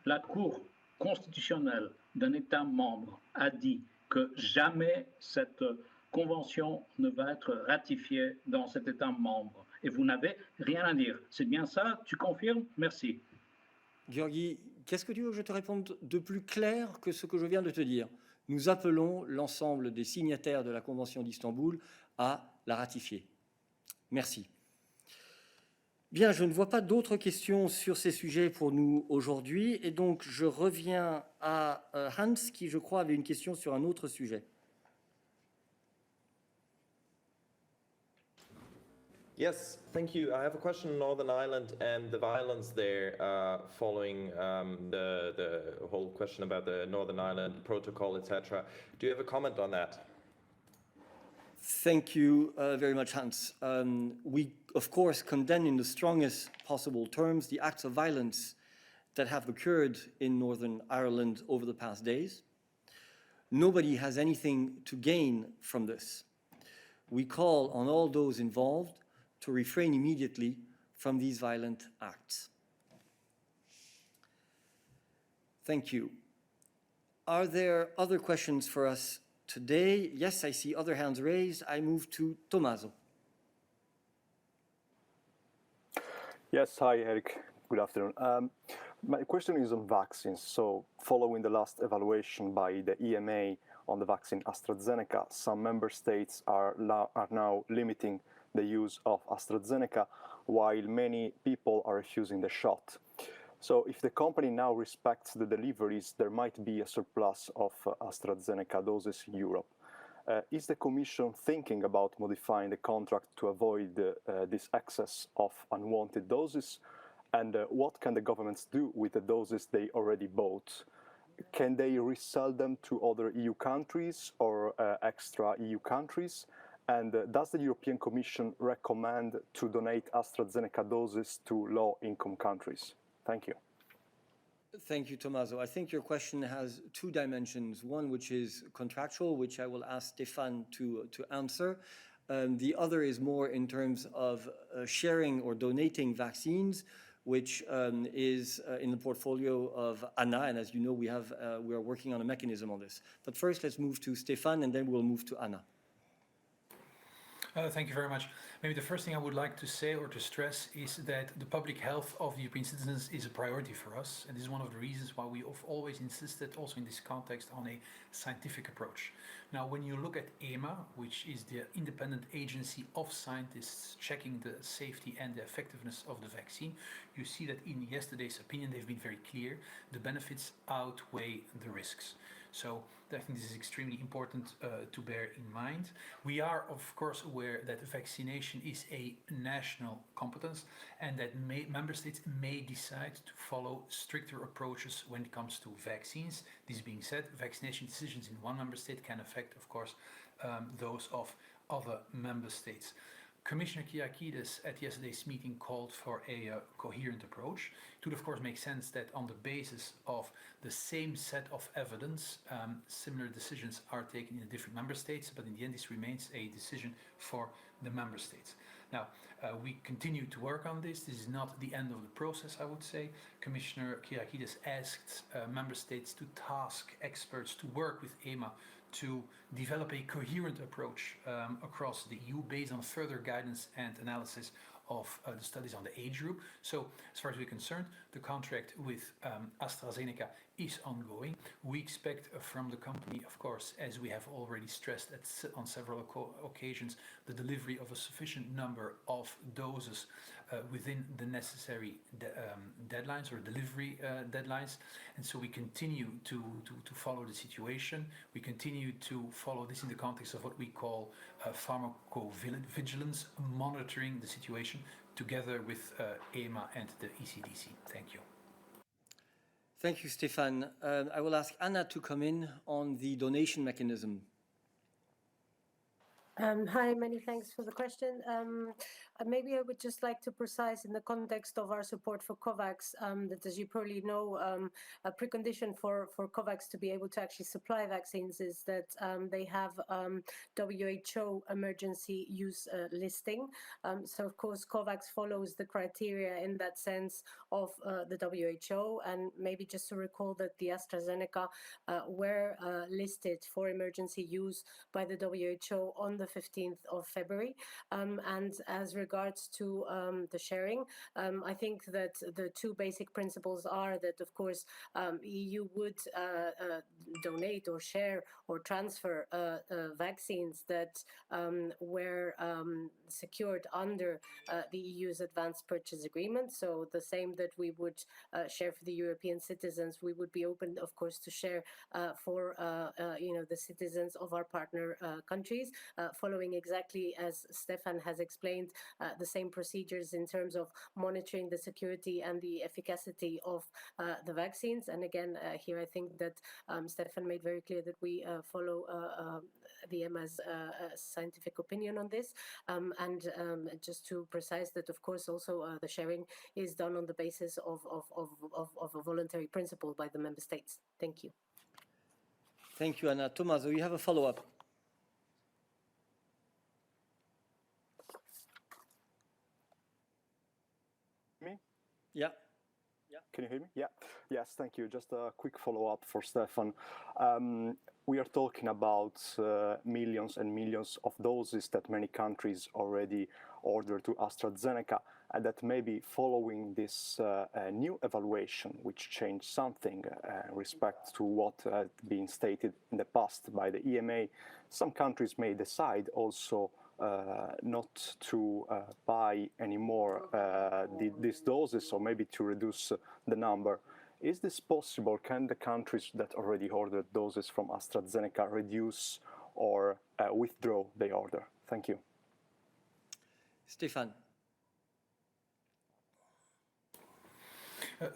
La Cour constitutionnelle d'un État membre a dit que jamais cette convention ne va être ratifiée dans cet État membre. Et vous n'avez rien à dire. C'est bien ça? Tu confirmes? Merci. Georgi, qu'est-ce que tu veux que je te réponde de plus clair que ce que je viens de te dire? Nous appelons l'ensemble des signataires de la Convention d'Istanbul à la ratifier. Merci. Bien, je ne vois pas d'autres questions sur ces sujets pour nous aujourd'hui, et donc je reviens à Hans, qui, je crois, avait une question sur un autre sujet. Yes, thank you. I have a question on Northern Ireland and the violence there following the whole question about the Northern Ireland Protocol, etc. Do you have a comment on that? Thank you very much, Hans. We, of course, condemn in the strongest possible terms the acts of violence that have occurred in Northern Ireland over the past days. Nobody has anything to gain from this. We call on all those involved to refrain immediately from these violent acts. Thank you. Are there other questions for us today? Yes, I see other hands raised. I move to Tommaso. Yes, hi, Eric. Good afternoon. My question is on vaccines. So, following the last evaluation by the EMA on the vaccine AstraZeneca, some member states are now limiting the use of AstraZeneca, while many people are refusing the shot. So if the company now respects the deliveries, there might be a surplus of AstraZeneca doses in Europe. Is the Commission thinking about modifying the contract to avoid this excess of unwanted doses? And what can the governments do with the doses they already bought? Can they resell them to other EU countries or extra EU countries? And does the European Commission recommend to donate AstraZeneca doses to low-income countries? Thank you. Thank you, Tommaso. I think your question has two dimensions. One, which is contractual, which I will ask Stéphane to answer. The other is more in terms of sharing or donating vaccines, which is in the portfolio of Anna. And as you know, we are working on a mechanism on this. But first, let's move to Stéphane, and then we'll move to Anna. Thank you very much. Maybe the first thing I would like to say or to stress is that the public health of the European citizens is a priority for us, and this is one of the reasons why we have always insisted, also in this context, on a scientific approach. Now, when you look at EMA, which is the independent agency of scientists checking the safety and the effectiveness of the vaccine, you see that in yesterday's opinion they've been very clear. The benefits outweigh the risks. So I think this is extremely important to bear in mind. We are, of course, aware that vaccination is a national competence and that member states may decide to follow stricter approaches when it comes to vaccines. This being said, vaccination decisions in one member state can affect, of course, those of other member states. Commissioner Kyriakides at yesterday's meeting called for a coherent approach. It would of course make sense that on the basis of the same set of evidence, similar decisions are taken in the different member states, but in the end this remains a decision for the member states. Now, we continue to work on this. This is not the end of the process, I would say. Commissioner Kyriakides asked member states to task experts to work with EMA to develop a coherent approach across the EU based on further guidance and analysis of the studies on the age group. So as far as we're concerned, the contract with AstraZeneca is ongoing. We expect from the company, of course, as we have already stressed on several occasions, the delivery of a sufficient number of doses within the necessary deadlines or delivery deadlines. And so we continue to follow the situation. We continue to follow this in the context of what we call pharmacovigilance, monitoring the situation together with EMA and the ECDC. Thank you. Thank you, Stefan. I will ask Anna to come in on the donation mechanism. Hi, many thanks for the question. Maybe I would just like to precise in the context of our support for COVAX that, as you probably know, a precondition for COVAX to be able to actually supply vaccines is that they have WHO emergency use listing. So, of course, COVAX follows the criteria in that sense of the WHO. And maybe just to recall that the AstraZeneca were listed for emergency use by the WHO on the 15th of February. And as regards to the sharing, I think that the two basic principles are that, of course, EU would donate or share or transfer vaccines that were secured under the EU's advanced purchase agreement. So the same that we would share for the European citizens, we would be open, of course, to share for the citizens of our partner countries, following exactly as Stefan has explained, the same procedures in terms of monitoring the security and the efficacy of the vaccines. And again, here I think that Stefan made very clear that we follow the EMA's scientific opinion on this. And just to precise that, of course, also the sharing is done on the basis of a voluntary principle by the member states. Thank you. Thank you, Anna. Tommaso, you have a follow-up. Me? Yeah. Can you hear me? Yeah. Yes, thank you. Just a quick follow-up for Stefan. We are talking about millions and millions of doses that many countries already ordered to AstraZeneca, and that maybe following this new evaluation, which changed something in respect to what had been stated in the past by the EMA, some countries may decide also not to buy anymore these doses, or maybe to reduce the number. Is this possible? Can the countries that already ordered doses from AstraZeneca reduce or withdraw their order? Thank you. Stefan.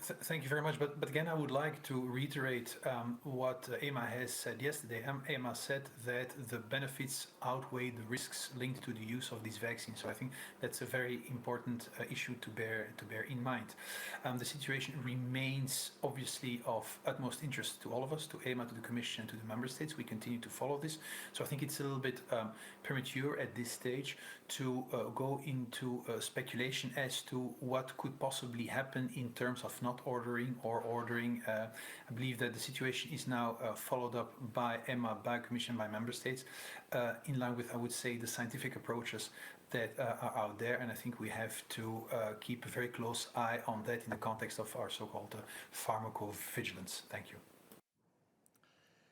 Thank you very much. But again, I would like to reiterate what EMA has said yesterday. EMA said that the benefits outweigh the risks linked to the use of these vaccines. So I think that's a very important issue to bear in mind. The situation remains obviously of utmost interest to all of us, to EMA, to the Commission, and to the Member States. We continue to follow this. So I think it's a little bit premature at this stage to go into speculation as to what could possibly happen in terms of not ordering or ordering. I believe that the situation is now followed up by EMA, by Commission, by Member States, in line with, I would say, the scientific approaches that are out there. And I think we have to keep a very close eye on that in the context of our so-called pharmacovigilance. Thank you.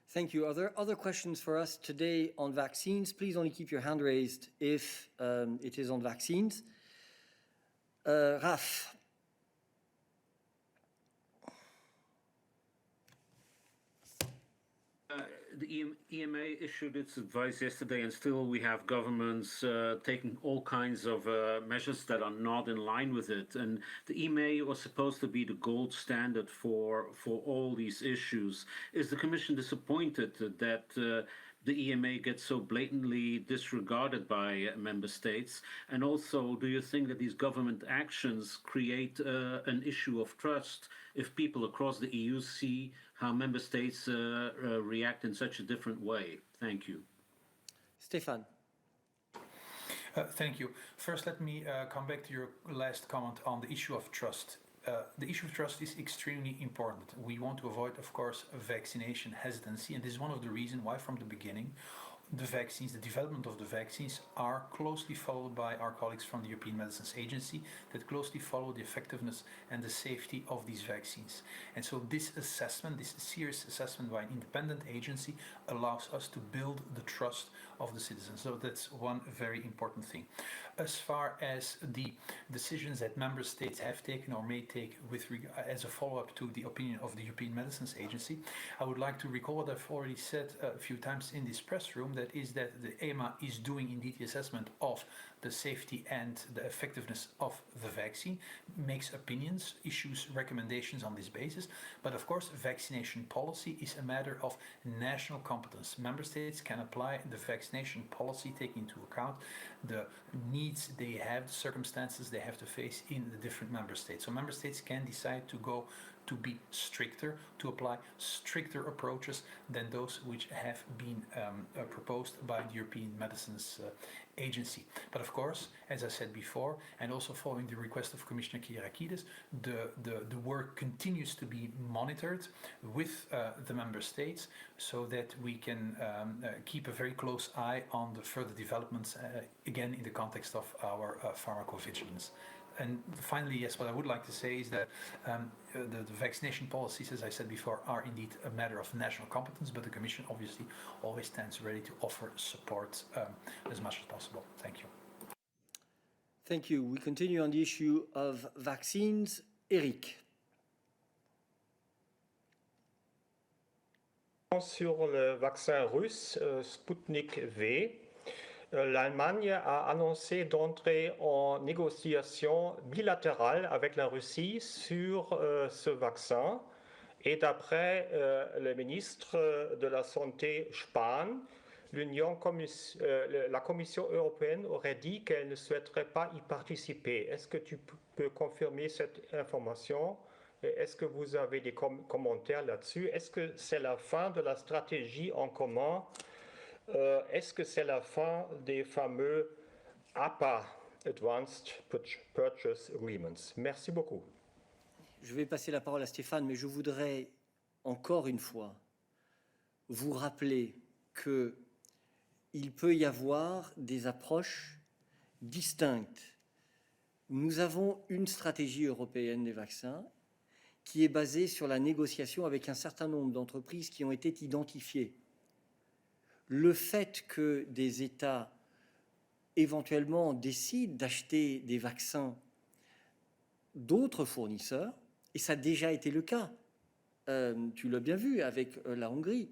Thank you. Are there other questions for us today on vaccines? Please only keep your hand raised if it is on vaccines. Raf. the EMA issued its advice yesterday, and still we have governments taking all kinds of measures that are not in line with it. And the EMA was supposed to be the gold standard for all these issues. Is the Commission disappointed that the EMA gets so blatantly disregarded by member states? And also, do you think that these government actions create an issue of trust if people across the EU see how member states react in such a different way? Thank you. Stéphane. Thank you. First, let me come back to your last comment on the issue of trust. The issue of trust is extremely important. We want to avoid, of course, vaccination hesitancy, and this is one of the reasons why from the beginning the vaccines, the development of the vaccines are closely followed by our colleagues from the European Medicines Agency that closely follow the effectiveness and the safety of these vaccines. And so this assessment, this serious assessment by an independent agency allows us to build the trust of the citizens. So that's one very important thing. As far as the decisions that member states have taken or may take with as a follow-up to the opinion of the European Medicines Agency, I would like to recall what I've already said a few times in this press room, that is that the EMA is doing indeed the assessment of the safety and the effectiveness of the vaccine, makes opinions, issues recommendations on this basis. But of course, vaccination policy is a matter of national competence. Member states can apply the vaccination policy taking into account the needs they have, the circumstances they have to face in the different member states. So member states can decide to go to be stricter, to apply stricter approaches than those which have been proposed by the European Medicines Agency. But of course, as I said before, and also following the request of Commissioner Kyriakides, the work continues to be monitored with the member states so that we can keep a very close eye on the further developments, again, in the context of our pharmacovigilance. And finally, yes, what I would like to say is that the vaccination policies, as I said before, are indeed a matter of national competence, but the Commission obviously always stands ready to offer support as much as possible. Thank you. Thank you. We continue on the issue of vaccines. Eric. Sur le vaccin russe Sputnik V, l'Allemagne a annoncé d'entrer en négociation bilatérale avec la Russie sur ce vaccin. Et d'après le ministre de la Santé Spahn, la Commission européenne aurait dit qu'elle ne souhaiterait pas y participer. Est-ce que tu peux confirmer cette information? Est-ce que vous avez des commentaires là-dessus? Est-ce que c'est la fin de la stratégie en commun? Est-ce que c'est la fin des fameux APA, Advanced Purchase Agreements? Merci beaucoup. Je vais passer la parole à Stéphane, mais je voudrais encore une fois vous rappeler qu'il peut y avoir des approches distinctes. Nous avons une stratégie européenne des vaccins qui est basée sur la négociation avec un certain nombre d'entreprises qui ont été identifiées. Le fait que des États éventuellement décident d'acheter des vaccins d'autres fournisseurs, et ça a déjà été le cas, tu l'as bien vu avec la Hongrie,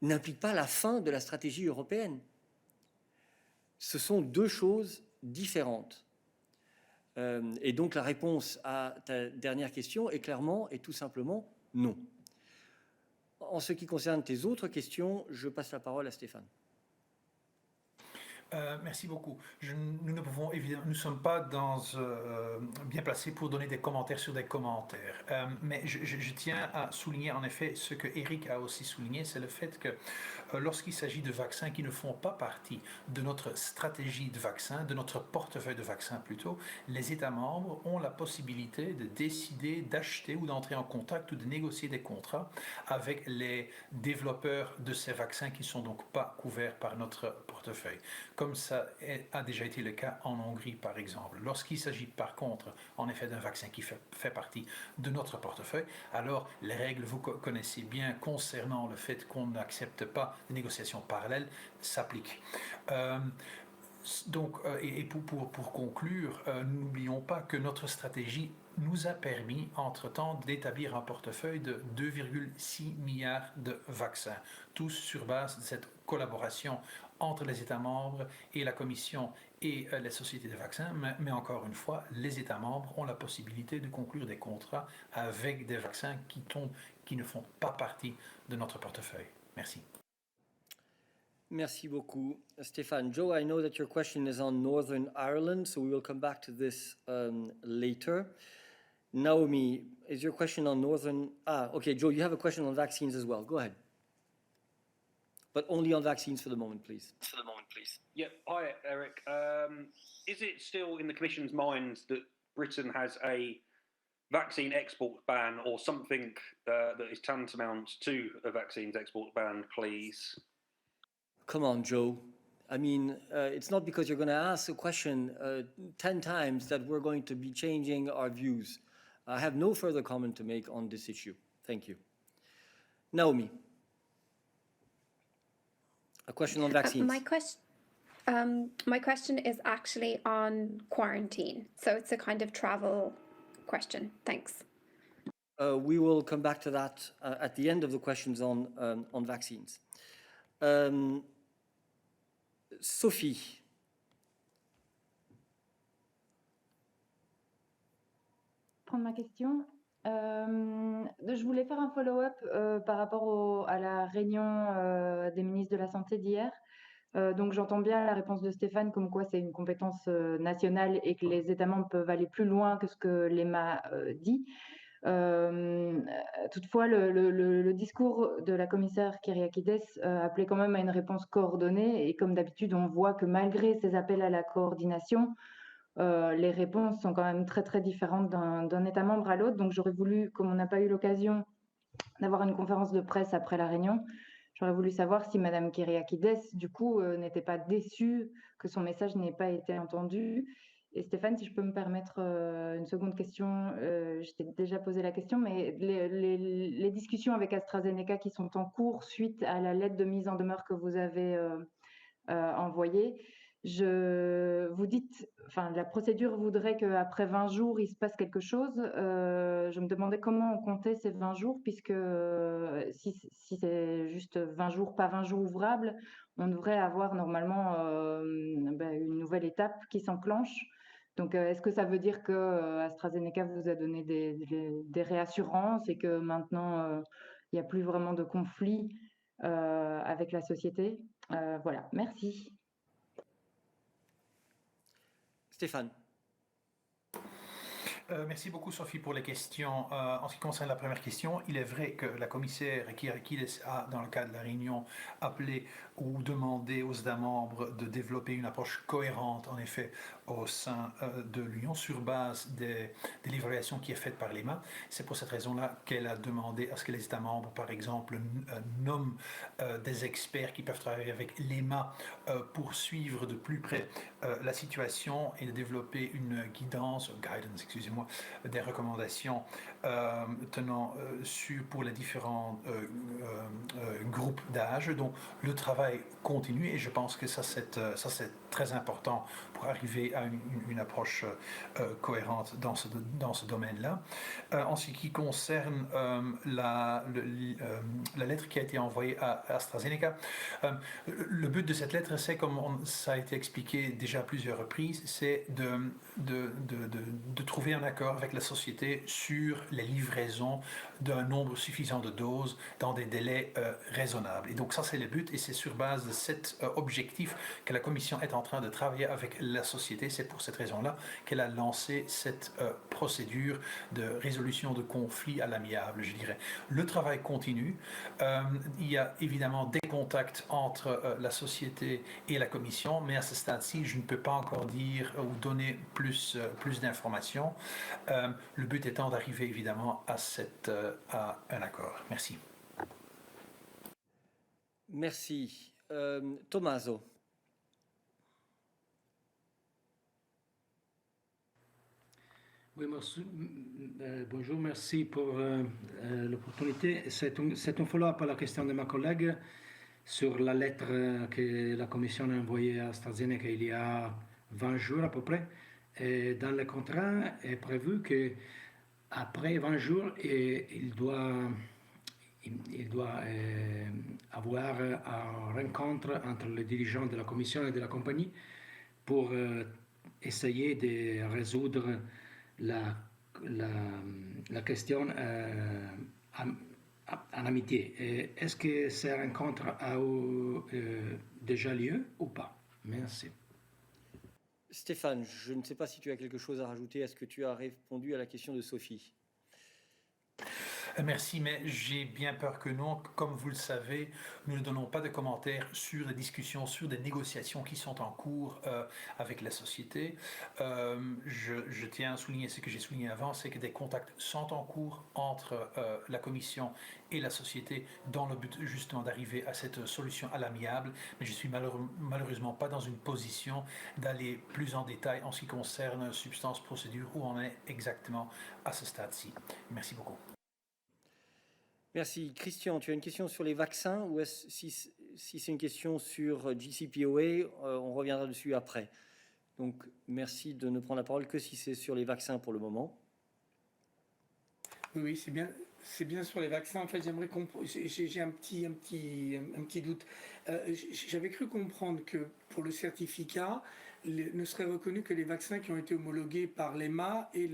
n'implique pas la fin de la stratégie européenne. Ce sont deux choses différentes. Et donc la réponse à ta dernière question est clairement et tout simplement non. En ce qui concerne tes autres questions, je passe la parole à Stéphane. Merci beaucoup. Nous ne pouvons évidemment, nous ne sommes pas bien placés pour donner des commentaires sur des commentaires. Mais je tiens à souligner en effet ce que Eric a aussi souligné, c'est le fait que lorsqu'il s'agit de vaccins qui ne font pas partie de notre stratégie de vaccins, de notre portefeuille de vaccins plutôt, les États membres ont la possibilité de décider d'acheter ou d'entrer en contact ou de négocier des contrats avec les développeurs de ces vaccins qui ne sont donc pas couverts par notre portefeuille. Comme ça a déjà été le cas en Hongrie, par exemple. Lorsqu'il s'agit, par contre, en effet, d'un vaccin qui fait partie de notre portefeuille, alors les règles, vous connaissez bien, concernant le fait qu'on n'accepte pas de négociations parallèles, s'appliquent. Donc, et pour conclure, n'oublions pas que notre stratégie nous a permis, entre-temps, d'établir un portefeuille de 2,6 milliards de vaccins, tous sur base de cette collaboration entre les États membres et la Commission et les sociétés de vaccins. Mais encore une fois, les États membres ont la possibilité de conclure des contrats avec des vaccins qui ne font pas partie de notre portefeuille. Merci. Merci beaucoup, Stéphane. Joe, I know that your question is on Northern Ireland, so we will come back to this later. Naomi, is your question on Northern... okay, Joe, you have a question on vaccines as well. Go ahead. But only on vaccines for the moment, please. Yeah, hi, Eric. Is it still in the Commission's mind that Britain has a vaccine export ban or something that is tantamount to a vaccines export ban, please? Come on, Joe. I mean, it's not because you're going to ask a question 10 times that we're going to be changing our views. I have no further comment to make on this issue. Thank you. Naomi, a question on vaccines. My question is actually on quarantine. So it's a kind of travel question. Thanks. We will come back to that at the end of the questions on vaccines. Sophie. Prendre ma question. Je voulais faire un follow-up par rapport à la réunion des ministres de la Santé d'hier. Donc j'entends bien la réponse de Stéphane comme quoi c'est une compétence nationale et que les États membres peuvent aller plus loin que ce que l'EMA dit. Toutefois, le discours de la commissaire Kyriakides appelait quand même à une réponse coordonnée et comme d'habitude, on voit que malgré ces appels à la coordination, les réponses sont quand même très très différentes d'un État membre à l'autre. Donc j'aurais voulu, comme on n'a pas eu l'occasion d'avoir une conférence de presse après la réunion, j'aurais voulu savoir si Madame Kyriakides, du coup, n'était pas déçue que son message n'ait pas été entendu. Et Stéphane, si je peux me permettre une seconde question, je t'ai déjà posé la question, mais les discussions avec AstraZeneca qui sont en cours suite à la lettre de mise en demeure que vous avez envoyée, vous dites, enfin, la procédure voudrait qu'après 20 jours, il se passe quelque chose. Je me demandais comment on comptait ces 20 jours, puisque si c'est juste 20 jours, pas 20 jours ouvrables, on devrait avoir normalement une nouvelle étape qui s'enclenche. Donc, est-ce que ça veut dire que AstraZeneca vous a donné des réassurances et que maintenant, il n'y a plus vraiment de conflit avec la société? Voilà, merci. Stéphane. Merci beaucoup, Sophie, pour les questions. En ce qui concerne la première question, il est vrai que la commissaire Kyriakides a, dans le cadre de la réunion, appelé ou demandé aux États membres de développer une approche cohérente, en effet, au sein de l'Union, sur base de l'évaluation qui est faite par l'EMA. C'est pour cette raison-là qu'elle a demandé à ce que les États membres, par exemple, nomment des experts qui peuvent travailler avec l'EMA pour suivre de plus près la situation et de développer une guidance, excusez-moi, des recommandations tenant pour les différents groupes d'âge. Donc le travail continue et je pense que ça c'est très important pour arriver à une approche cohérente dans ce domaine-là. En ce qui concerne la lettre qui a été envoyée à AstraZeneca, le but de cette lettre, c'est, comme ça a été expliqué déjà à plusieurs reprises, c'est de trouver un accord avec la société sur les livraisons d'un nombre suffisant de doses dans des délais raisonnables. Et donc ça, c'est le but et c'est sur base de cet objectif que la Commission est en train de travailler avec la société. C'est pour cette raison-là qu'elle a lancé cette procédure de résolution de conflits à l'amiable, je dirais. Le travail continue. Il y a évidemment des contacts entre la société et la Commission, mais à ce stade-ci, je ne peux pas encore dire ou donner plus d'informations. Le but étant d'arriver évidemment à un accord. Merci. Merci. Tommaso. Oui, bonjour, merci pour l'opportunité. C'est un follow-up à la question de ma collègue sur la lettre que la Commission a envoyée à AstraZeneca il y a 20 jours à peu près. Et dans le contrat est prévu que après 20 jours, il doit avoir une rencontre entre les dirigeants de la Commission et de la compagnie pour essayer de résoudre la question en amitié. Est-ce que ces rencontres ont déjà lieu ou pas? Merci. Stéphane, je ne sais pas si tu as quelque chose à rajouter. Est-ce que tu as répondu à la question de Sophie? Merci, mais j'ai bien peur que non. Comme vous le savez, nous ne donnons pas de commentaires sur des discussions, sur des négociations qui sont en cours avec la société. Je tiens à souligner ce que j'ai souligné avant, c'est que des contacts sont en cours entre la Commission et la société dans le but justement d'arriver à cette solution à l'amiable. Mais je suis malheureusement pas dans une position d'aller plus en détail en ce qui concerne substance, procédure, où on est exactement à ce stade-ci. Merci beaucoup. Merci. Christian, tu as une question sur les vaccins ou si c'est une question sur JCPOA, on reviendra dessus après. Donc, merci de ne prendre la parole que si c'est sur les vaccins pour le moment. Oui, c'est bien sur les vaccins. En fait, j'aimerais comprendre. J'ai un petit doute. J'avais cru comprendre que pour le certificat, ne seraient reconnus que les vaccins qui ont été homologués par l'EMA et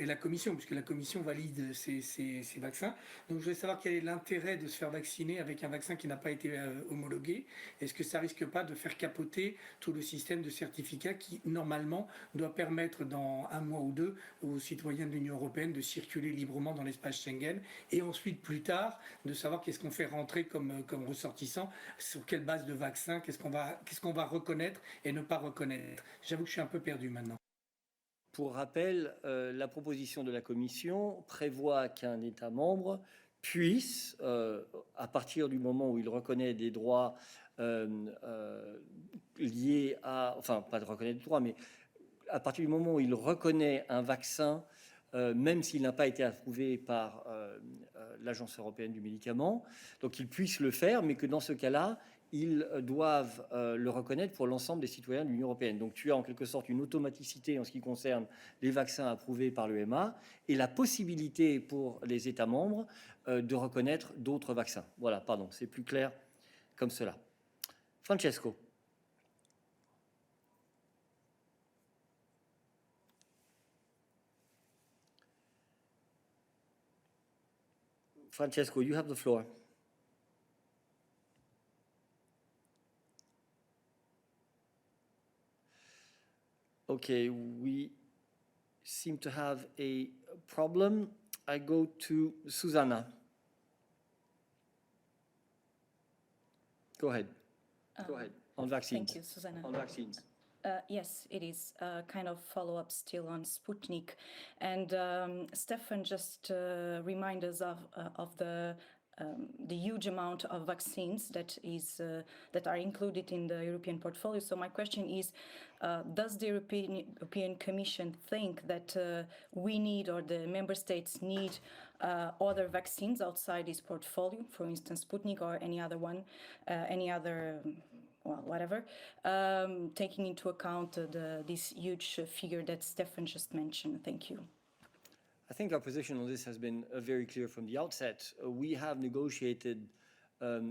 la Commission, puisque la Commission valide ces vaccins. Donc je voudrais savoir quel est l'intérêt de se faire vacciner avec un vaccin qui n'a pas été homologué. Est-ce que ça risque pas de faire capoter tout le système de certificat qui, normalement, doit permettre dans un mois ou deux aux citoyens de l'Union européenne de circuler librement dans l'espace Schengen et ensuite, plus tard, de savoir qu'est-ce qu'on fait rentrer comme ressortissant, sur quelle base de vaccin, qu'est-ce qu'on va reconnaître et ne pas reconnaître. J'avoue que je suis un peu perdu maintenant. Pour rappel, la proposition de la Commission prévoit qu'un État membre puisse, à partir du moment où il reconnaît des droits liés à... Enfin, pas de reconnaître des droits, mais à partir du moment où il reconnaît un vaccin, même s'il n'a pas été approuvé par l'Agence européenne du médicament, donc il puisse le faire, mais que dans ce cas-là, ils doivent le reconnaître pour l'ensemble des citoyens de l'Union européenne. Donc tu as en quelque sorte une automaticité en ce qui concerne les vaccins approuvés par l'EMA et la possibilité pour les États membres de reconnaître d'autres vaccins. Voilà, pardon, c'est plus clair comme cela. Francesco. Francesco, you have the floor. Okay, we seem to have a problem. I go to Susanna. Go ahead. Go ahead. On vaccines. Thank you, Susanna. On vaccines. Yes, it is kind of follow-up still on Sputnik. And Stefan just reminded us of the huge amount of vaccines that are included in the European portfolio. So my question is, does the European Commission think that we need, or the member states need, other vaccines outside this portfolio, for instance, Sputnik or any other one, well, whatever, taking into account this huge figure that Stefan just mentioned? Thank you. I think our position on this has been very clear from the outset. We have negotiated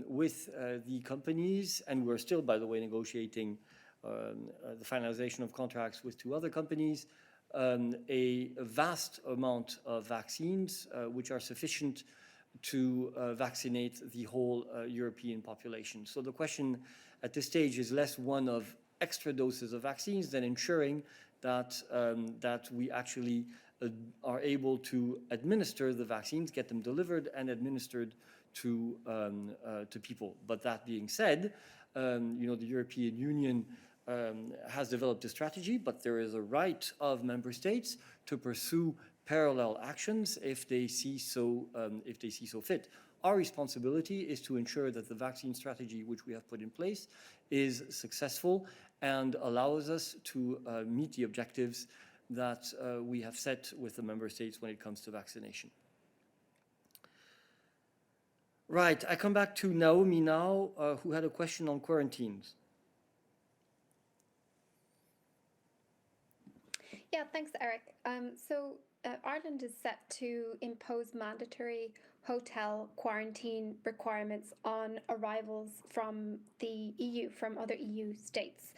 with the companies, and we're still, by the way, negotiating the finalization of contracts with 2 other companies, a vast amount of vaccines, which are sufficient to vaccinate the whole European population. So the question at this stage is less one of extra doses of vaccines than ensuring that, that we actually are able to administer the vaccines, get them delivered and administered to people. But that being said, the European Union has developed a strategy, but there is a right of member states to pursue parallel actions if they see so fit. Our responsibility is to ensure that the vaccine strategy which we have put in place is successful and allows us to meet the objectives that we have set with the member states when it comes to vaccination. Right, I come back to Naomi now, who had a question on quarantines. Yeah, thanks, Eric. Ireland is set to impose mandatory hotel quarantine requirements on arrivals from the EU, from other EU states.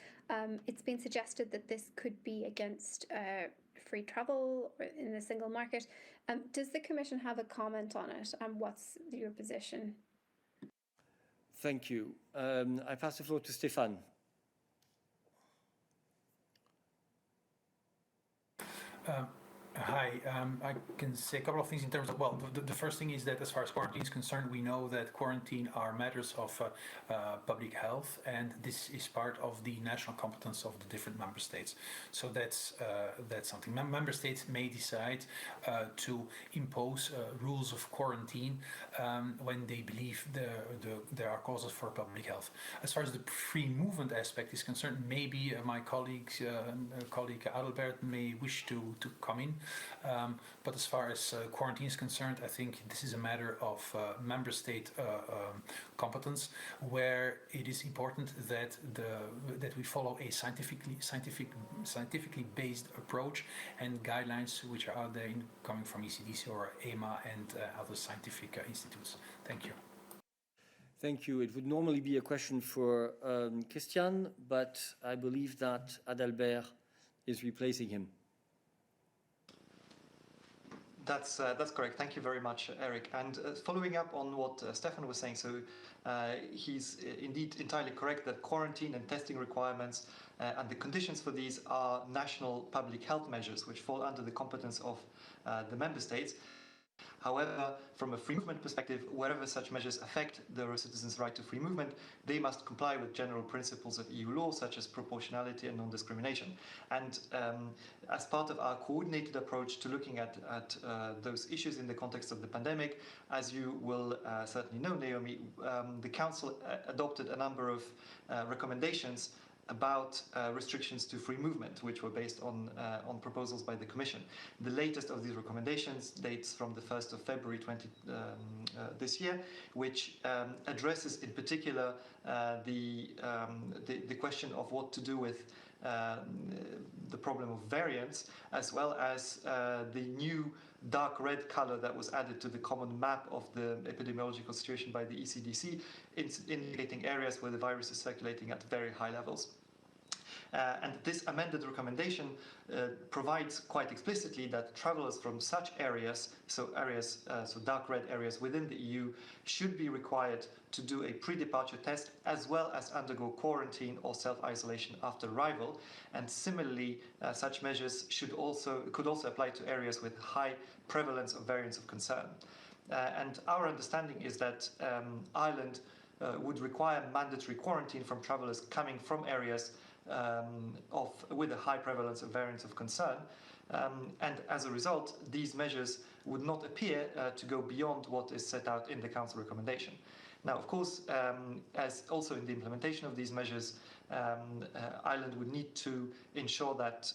It's been suggested that this could be against free travel in the single market. Does the Commission have a comment on it, and what's your position? Thank you. I pass the floor to Stéphane. Hi, I can say a couple of things in terms of, well, the first thing is that as far as quarantine is concerned, we know that quarantine are matters of public health, and this is part of the national competence of the different member states. So that's something. Member states may decide to impose rules of quarantine when they believe there are causes for public health. As far as the free movement aspect is concerned, maybe my colleague Adalbert may wish to come in. But as far as quarantine is concerned, I think this is a matter of member state competence, where it is important that we follow a scientifically based approach and guidelines which are out there coming from ECDC or EMA and other scientific institutes. Thank you. Thank you. It would normally be a question for Christian, but I believe that Adalbert is replacing him. That's correct. Thank you very much, Eric. And following up on what Stefan was saying, so he's indeed entirely correct that quarantine and testing requirements and the conditions for these are national public health measures which fall under the competence of the member states. However, from a free movement perspective, wherever such measures affect the citizens' right to free movement, they must comply with general principles of EU law, such as proportionality and non-discrimination. And as part of our coordinated approach to looking at those issues in the context of the pandemic, as you will certainly know, Naomi, the Council adopted a number of recommendations about restrictions to free movement, which were based on proposals by the Commission. The latest of these recommendations dates from the 1st of February this year, which addresses in particular the question of what to do with the problem of variants, as well as the new dark red color that was added to the common map of the epidemiological situation by the ECDC, indicating areas where the virus is circulating at very high levels. And this amended recommendation provides quite explicitly that travelers from such areas, so dark red areas within the EU, should be required to do a pre-departure test as well as undergo quarantine or self-isolation after arrival. And similarly, such measures could also apply to areas with high prevalence of variants of concern. And our understanding is that Ireland would require mandatory quarantine from travelers coming from areas with a high prevalence of variants of concern, and as a result, these measures would not appear to go beyond what is set out in the Council recommendation. Now, of course, as also in the implementation of these measures, Ireland would need to ensure that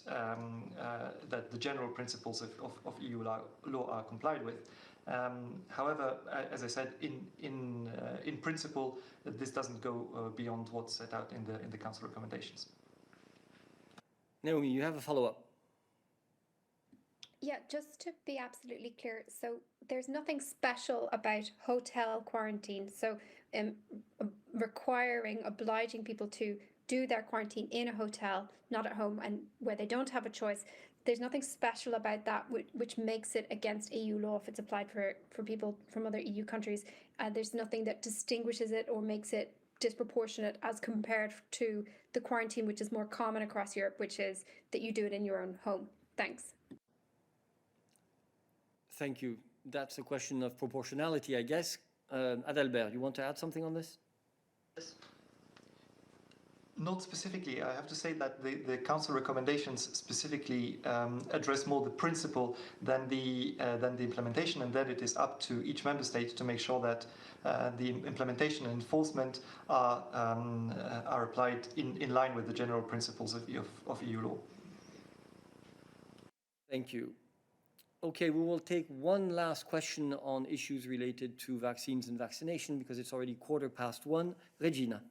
that the general principles of EU law are complied with. However, as I said, in principle, this doesn't go beyond what's set out in the Council recommendations. Naomi, you have a follow-up. Yeah, just to be absolutely clear, so there's nothing special about hotel quarantine. So obliging people to do their quarantine in a hotel, not at home, and where they don't have a choice. There's nothing special about that which makes it against EU law if it's applied for people from other EU countries. There's nothing that distinguishes it or makes it disproportionate as compared to the quarantine, which is more common across Europe, which is that you do it in your own home. Thanks. Thank you. That's a question of proportionality, I guess. Adalbert, you want to add something on this? Yes. Not specifically. I have to say that the Council recommendations specifically address more the principle than the implementation, and then it is up to each member state to make sure that the implementation and enforcement are applied in line with the general principles of EU law. Thank you. Okay, we will take one last question on issues related to vaccines and vaccination because it's already 1:15. Regina.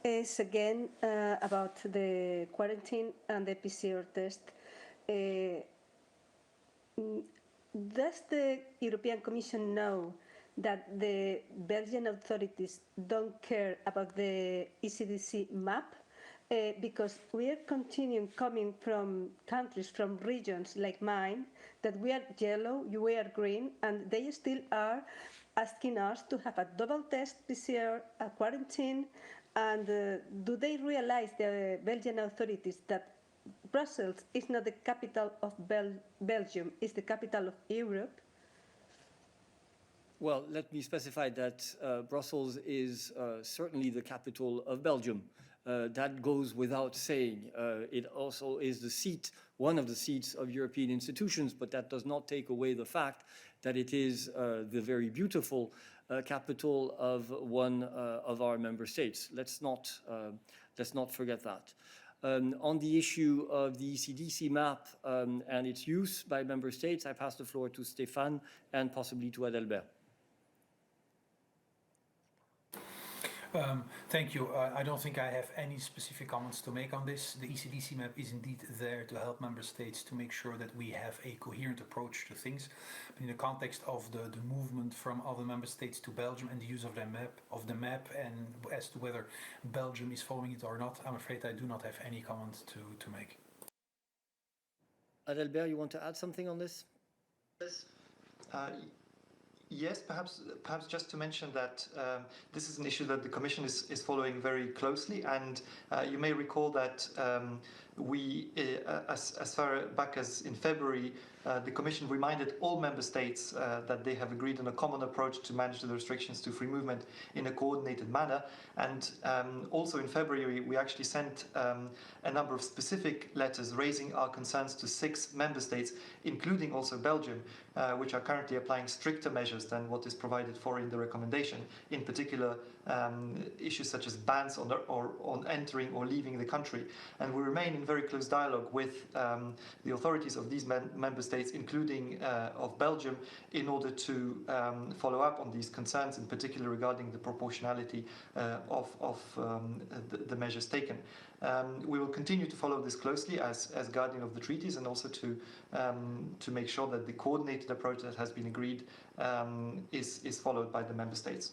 Is again about the quarantine and the PCR test. Does the European Commission know that the Belgian authorities don't care about the ECDC map? Because we are continuing coming from countries, from regions like mine, that we are yellow, we are green, and they still are asking us to have a double test PCR, a quarantine, and do they realize, the Belgian authorities, that Brussels is not the capital of Belgium, it's the capital of Europe? Well, let me specify that Brussels is certainly the capital of Belgium. That goes without saying. It also is the seat, one of the seats of European institutions, but that does not take away the fact that it is the very beautiful capital of one of our member states. Let's not forget that. On the issue of the ECDC map and its use by member states, I pass the floor to Stéphane and possibly to Adalbert. Thank you. I don't think I have any specific comments to make on this. The ECDC map is indeed there to help member states to make sure that we have a coherent approach to things. But in the context of the movement from other member states to Belgium and the use of the map, and as to whether Belgium is following it or not, I'm afraid I do not have any comment to make. Adalbert, you want to add something on this? Yes, perhaps just to mention that this is an issue that the Commission is following very closely, and you may recall that we, as far back as in February, the Commission reminded all member states that they have agreed on a common approach to manage the restrictions to free movement in a coordinated manner. And also in February, we actually sent a number of specific letters raising our concerns to 6 member states, including also Belgium, which are currently applying stricter measures than what is provided for in the recommendation. In particular, issues such as bans on entering or leaving the country. And we remain in very close dialogue with the authorities of these member states, including of Belgium, in order to follow up on these concerns, in particular regarding the proportionality of the measures taken. We will continue to follow this closely as guardian of the treaties, and also to make sure that the coordinated approach that has been agreed is followed by the member states.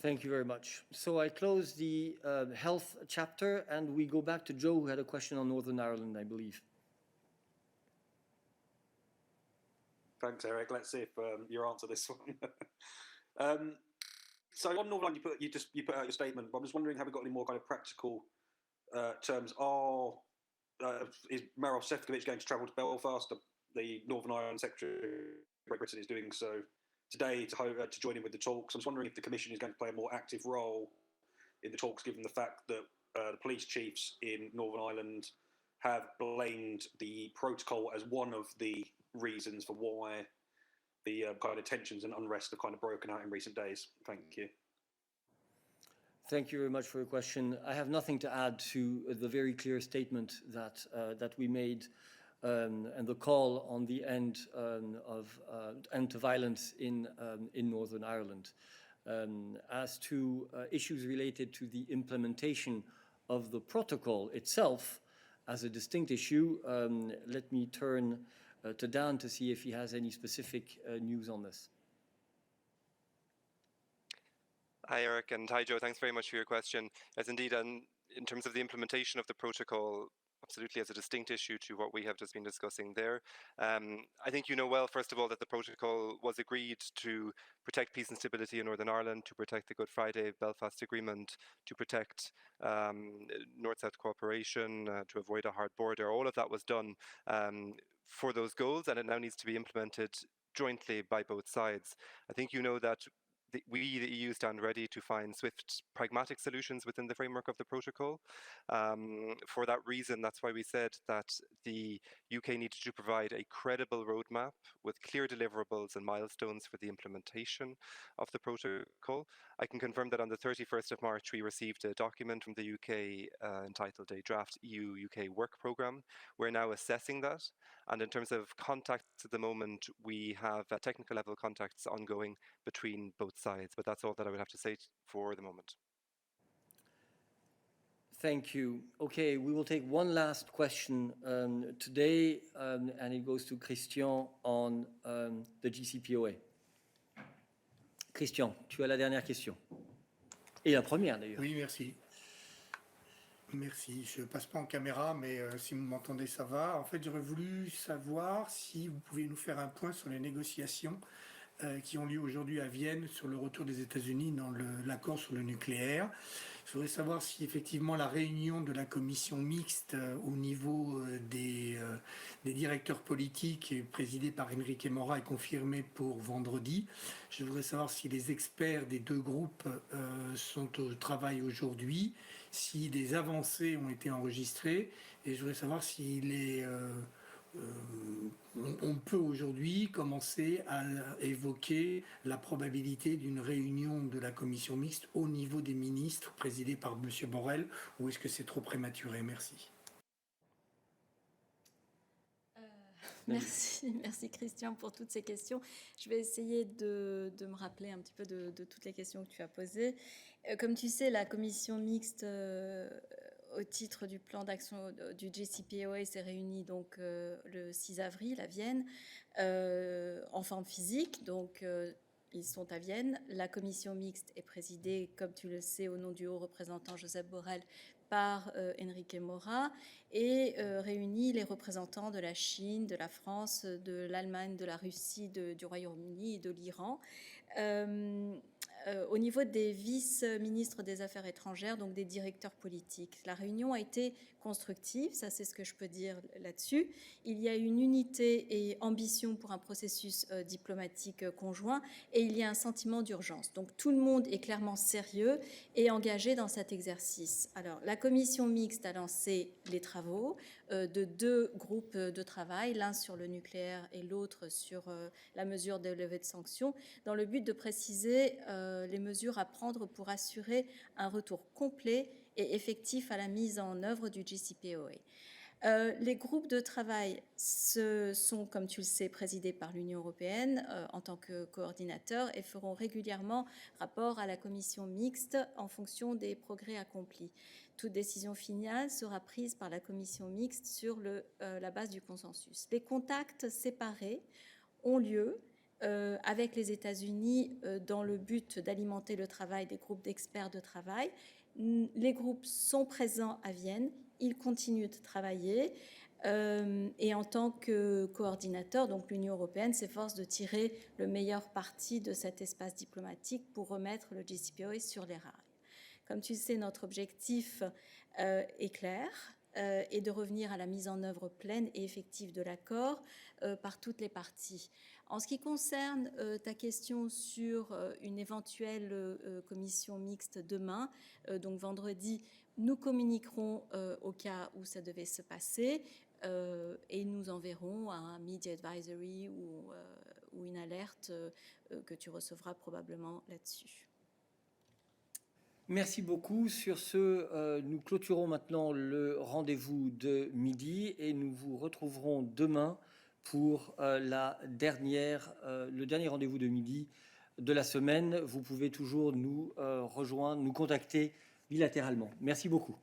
Thank you very much. So I close the health chapter, and we go back to Joe, who had a question on Northern Ireland, I believe. Thanks, Eric. Let's see if you answer this one. So on Northern Ireland, you put out your statement, but I'm just wondering, have we got any more kind of practical terms? Is Maroš Šefčovič going to travel to Belfast? The Northern Ireland Secretary of Great Britain is doing so today to join in with the talks. I'm just wondering if the Commission is going to play a more active role in the talks, given the fact that the police chiefs in Northern Ireland have blamed the protocol as one of the reasons for why the kind of tensions and unrest have kind of broken out in recent days. Thank you. Thank you very much for your question. I have nothing to add to the very clear statement that we made and the call on the end to violence in Northern Ireland. As to issues related to the implementation of the protocol itself as a distinct issue, let me turn to Dan to see if he has any specific news on this. Hi, Eric, and hi, Joe. Thanks very much for your question. As indeed, in terms of the implementation of the protocol, absolutely as a distinct issue to what we have just been discussing there. I think you know well, first of all, that the protocol was agreed to protect peace and stability in Northern Ireland, to protect the Good Friday Belfast Agreement, to protect North-South cooperation, to avoid a hard border. All of that was done for those goals, and it now needs to be implemented jointly by both sides. I think you know that we, the EU, stand ready to find swift, pragmatic solutions within the framework of the protocol. For that reason, that's why we said that the UK needed to provide a credible roadmap with clear deliverables and milestones for the implementation of the protocol. I can confirm that on the 31st of March, we received a document from the UK entitled a draft EU-UK work programme. We're now assessing that. And in terms of contacts at the moment, we have technical level contacts ongoing between both sides, but that's all that I would have to say for the moment. Thank you. Okay, we will take one last question today, and it goes to Christian on the JCPOA. Christian, tu as la dernière question. Et la première d'ailleurs. Oui, merci. Merci. Je ne passe pas en caméra, mais si vous m'entendez, ça va. En fait, j'aurais voulu savoir si vous pouvez nous faire un point sur les négociations qui ont lieu aujourd'hui à Vienne sur le retour des États-Unis dans l'accord sur le nucléaire. Je voudrais savoir si effectivement la réunion de la commission mixte au niveau des directeurs politiques présidée par Enrique Mora est confirmée pour vendredi. Je voudrais savoir si les experts des deux groupes sont au travail aujourd'hui, si des avancées ont été enregistrées, et je voudrais savoir s'il est... on peut aujourd'hui commencer à évoquer la probabilité d'une réunion de la commission mixte au niveau des ministres présidée par M. Borrell, ou est-ce que c'est trop prématuré? Merci. Merci Christian pour toutes ces questions. Je vais essayer de me rappeler un petit peu de toutes les questions que tu as posées. Comme tu sais, la commission mixte au titre du plan d'action du JCPOA s'est réunie donc le 6 avril à Vienne en forme physique. Donc ils sont à Vienne. La commission mixte est présidée, comme tu le sais, au nom du haut représentant Josep Borrell par Enrique Mora et réunit les représentants de la Chine, de la France, de l'Allemagne, de la Russie, du Royaume-Uni et de l'Iran. Au niveau des vice-ministres des Affaires étrangères, donc des directeurs politiques. La réunion a été constructive, ça c'est ce que je peux dire là-dessus. Il y a une unité et ambition pour un processus diplomatique conjoint et il y a un sentiment d'urgence. Donc tout le monde est clairement sérieux et engagé dans cet exercice. Alors la commission mixte a lancé les travaux de deux groupes de travail, l'un sur le nucléaire et l'autre sur la mesure de levée de sanctions, dans le but de préciser les mesures à prendre pour assurer un retour complet et effectif à la mise en œuvre du JCPOA. Les groupes de travail sont, comme tu le sais, présidés par l'Union européenne en tant que coordinateur et feront régulièrement rapport à la commission mixte en fonction des progrès accomplis. Toute décision finale sera prise par la commission mixte sur la base du consensus. Les contacts séparés ont lieu avec les États-Unis dans le but d'alimenter le travail des groupes d'experts de travail. Les groupes sont présents à Vienne, ils continuent de travailler et en tant que coordinateur, donc l'Union européenne s'efforce de tirer le meilleur parti de cet espace diplomatique pour remettre le JCPOA sur les rails. Comme tu sais, notre objectif est clair et de revenir à la mise en œuvre pleine et effective de l'accord par toutes les parties. En ce qui concerne ta question sur une éventuelle commission mixte demain, donc vendredi, nous communiquerons au cas où ça devait se passer et nous enverrons un media advisory ou une alerte que tu recevras probablement là-dessus. Merci beaucoup. Sur ce, nous clôturons maintenant le rendez-vous de midi et nous vous retrouverons demain pour le dernier rendez-vous de midi de la semaine. Vous pouvez toujours nous rejoindre, nous contacter bilatéralement. Merci beaucoup.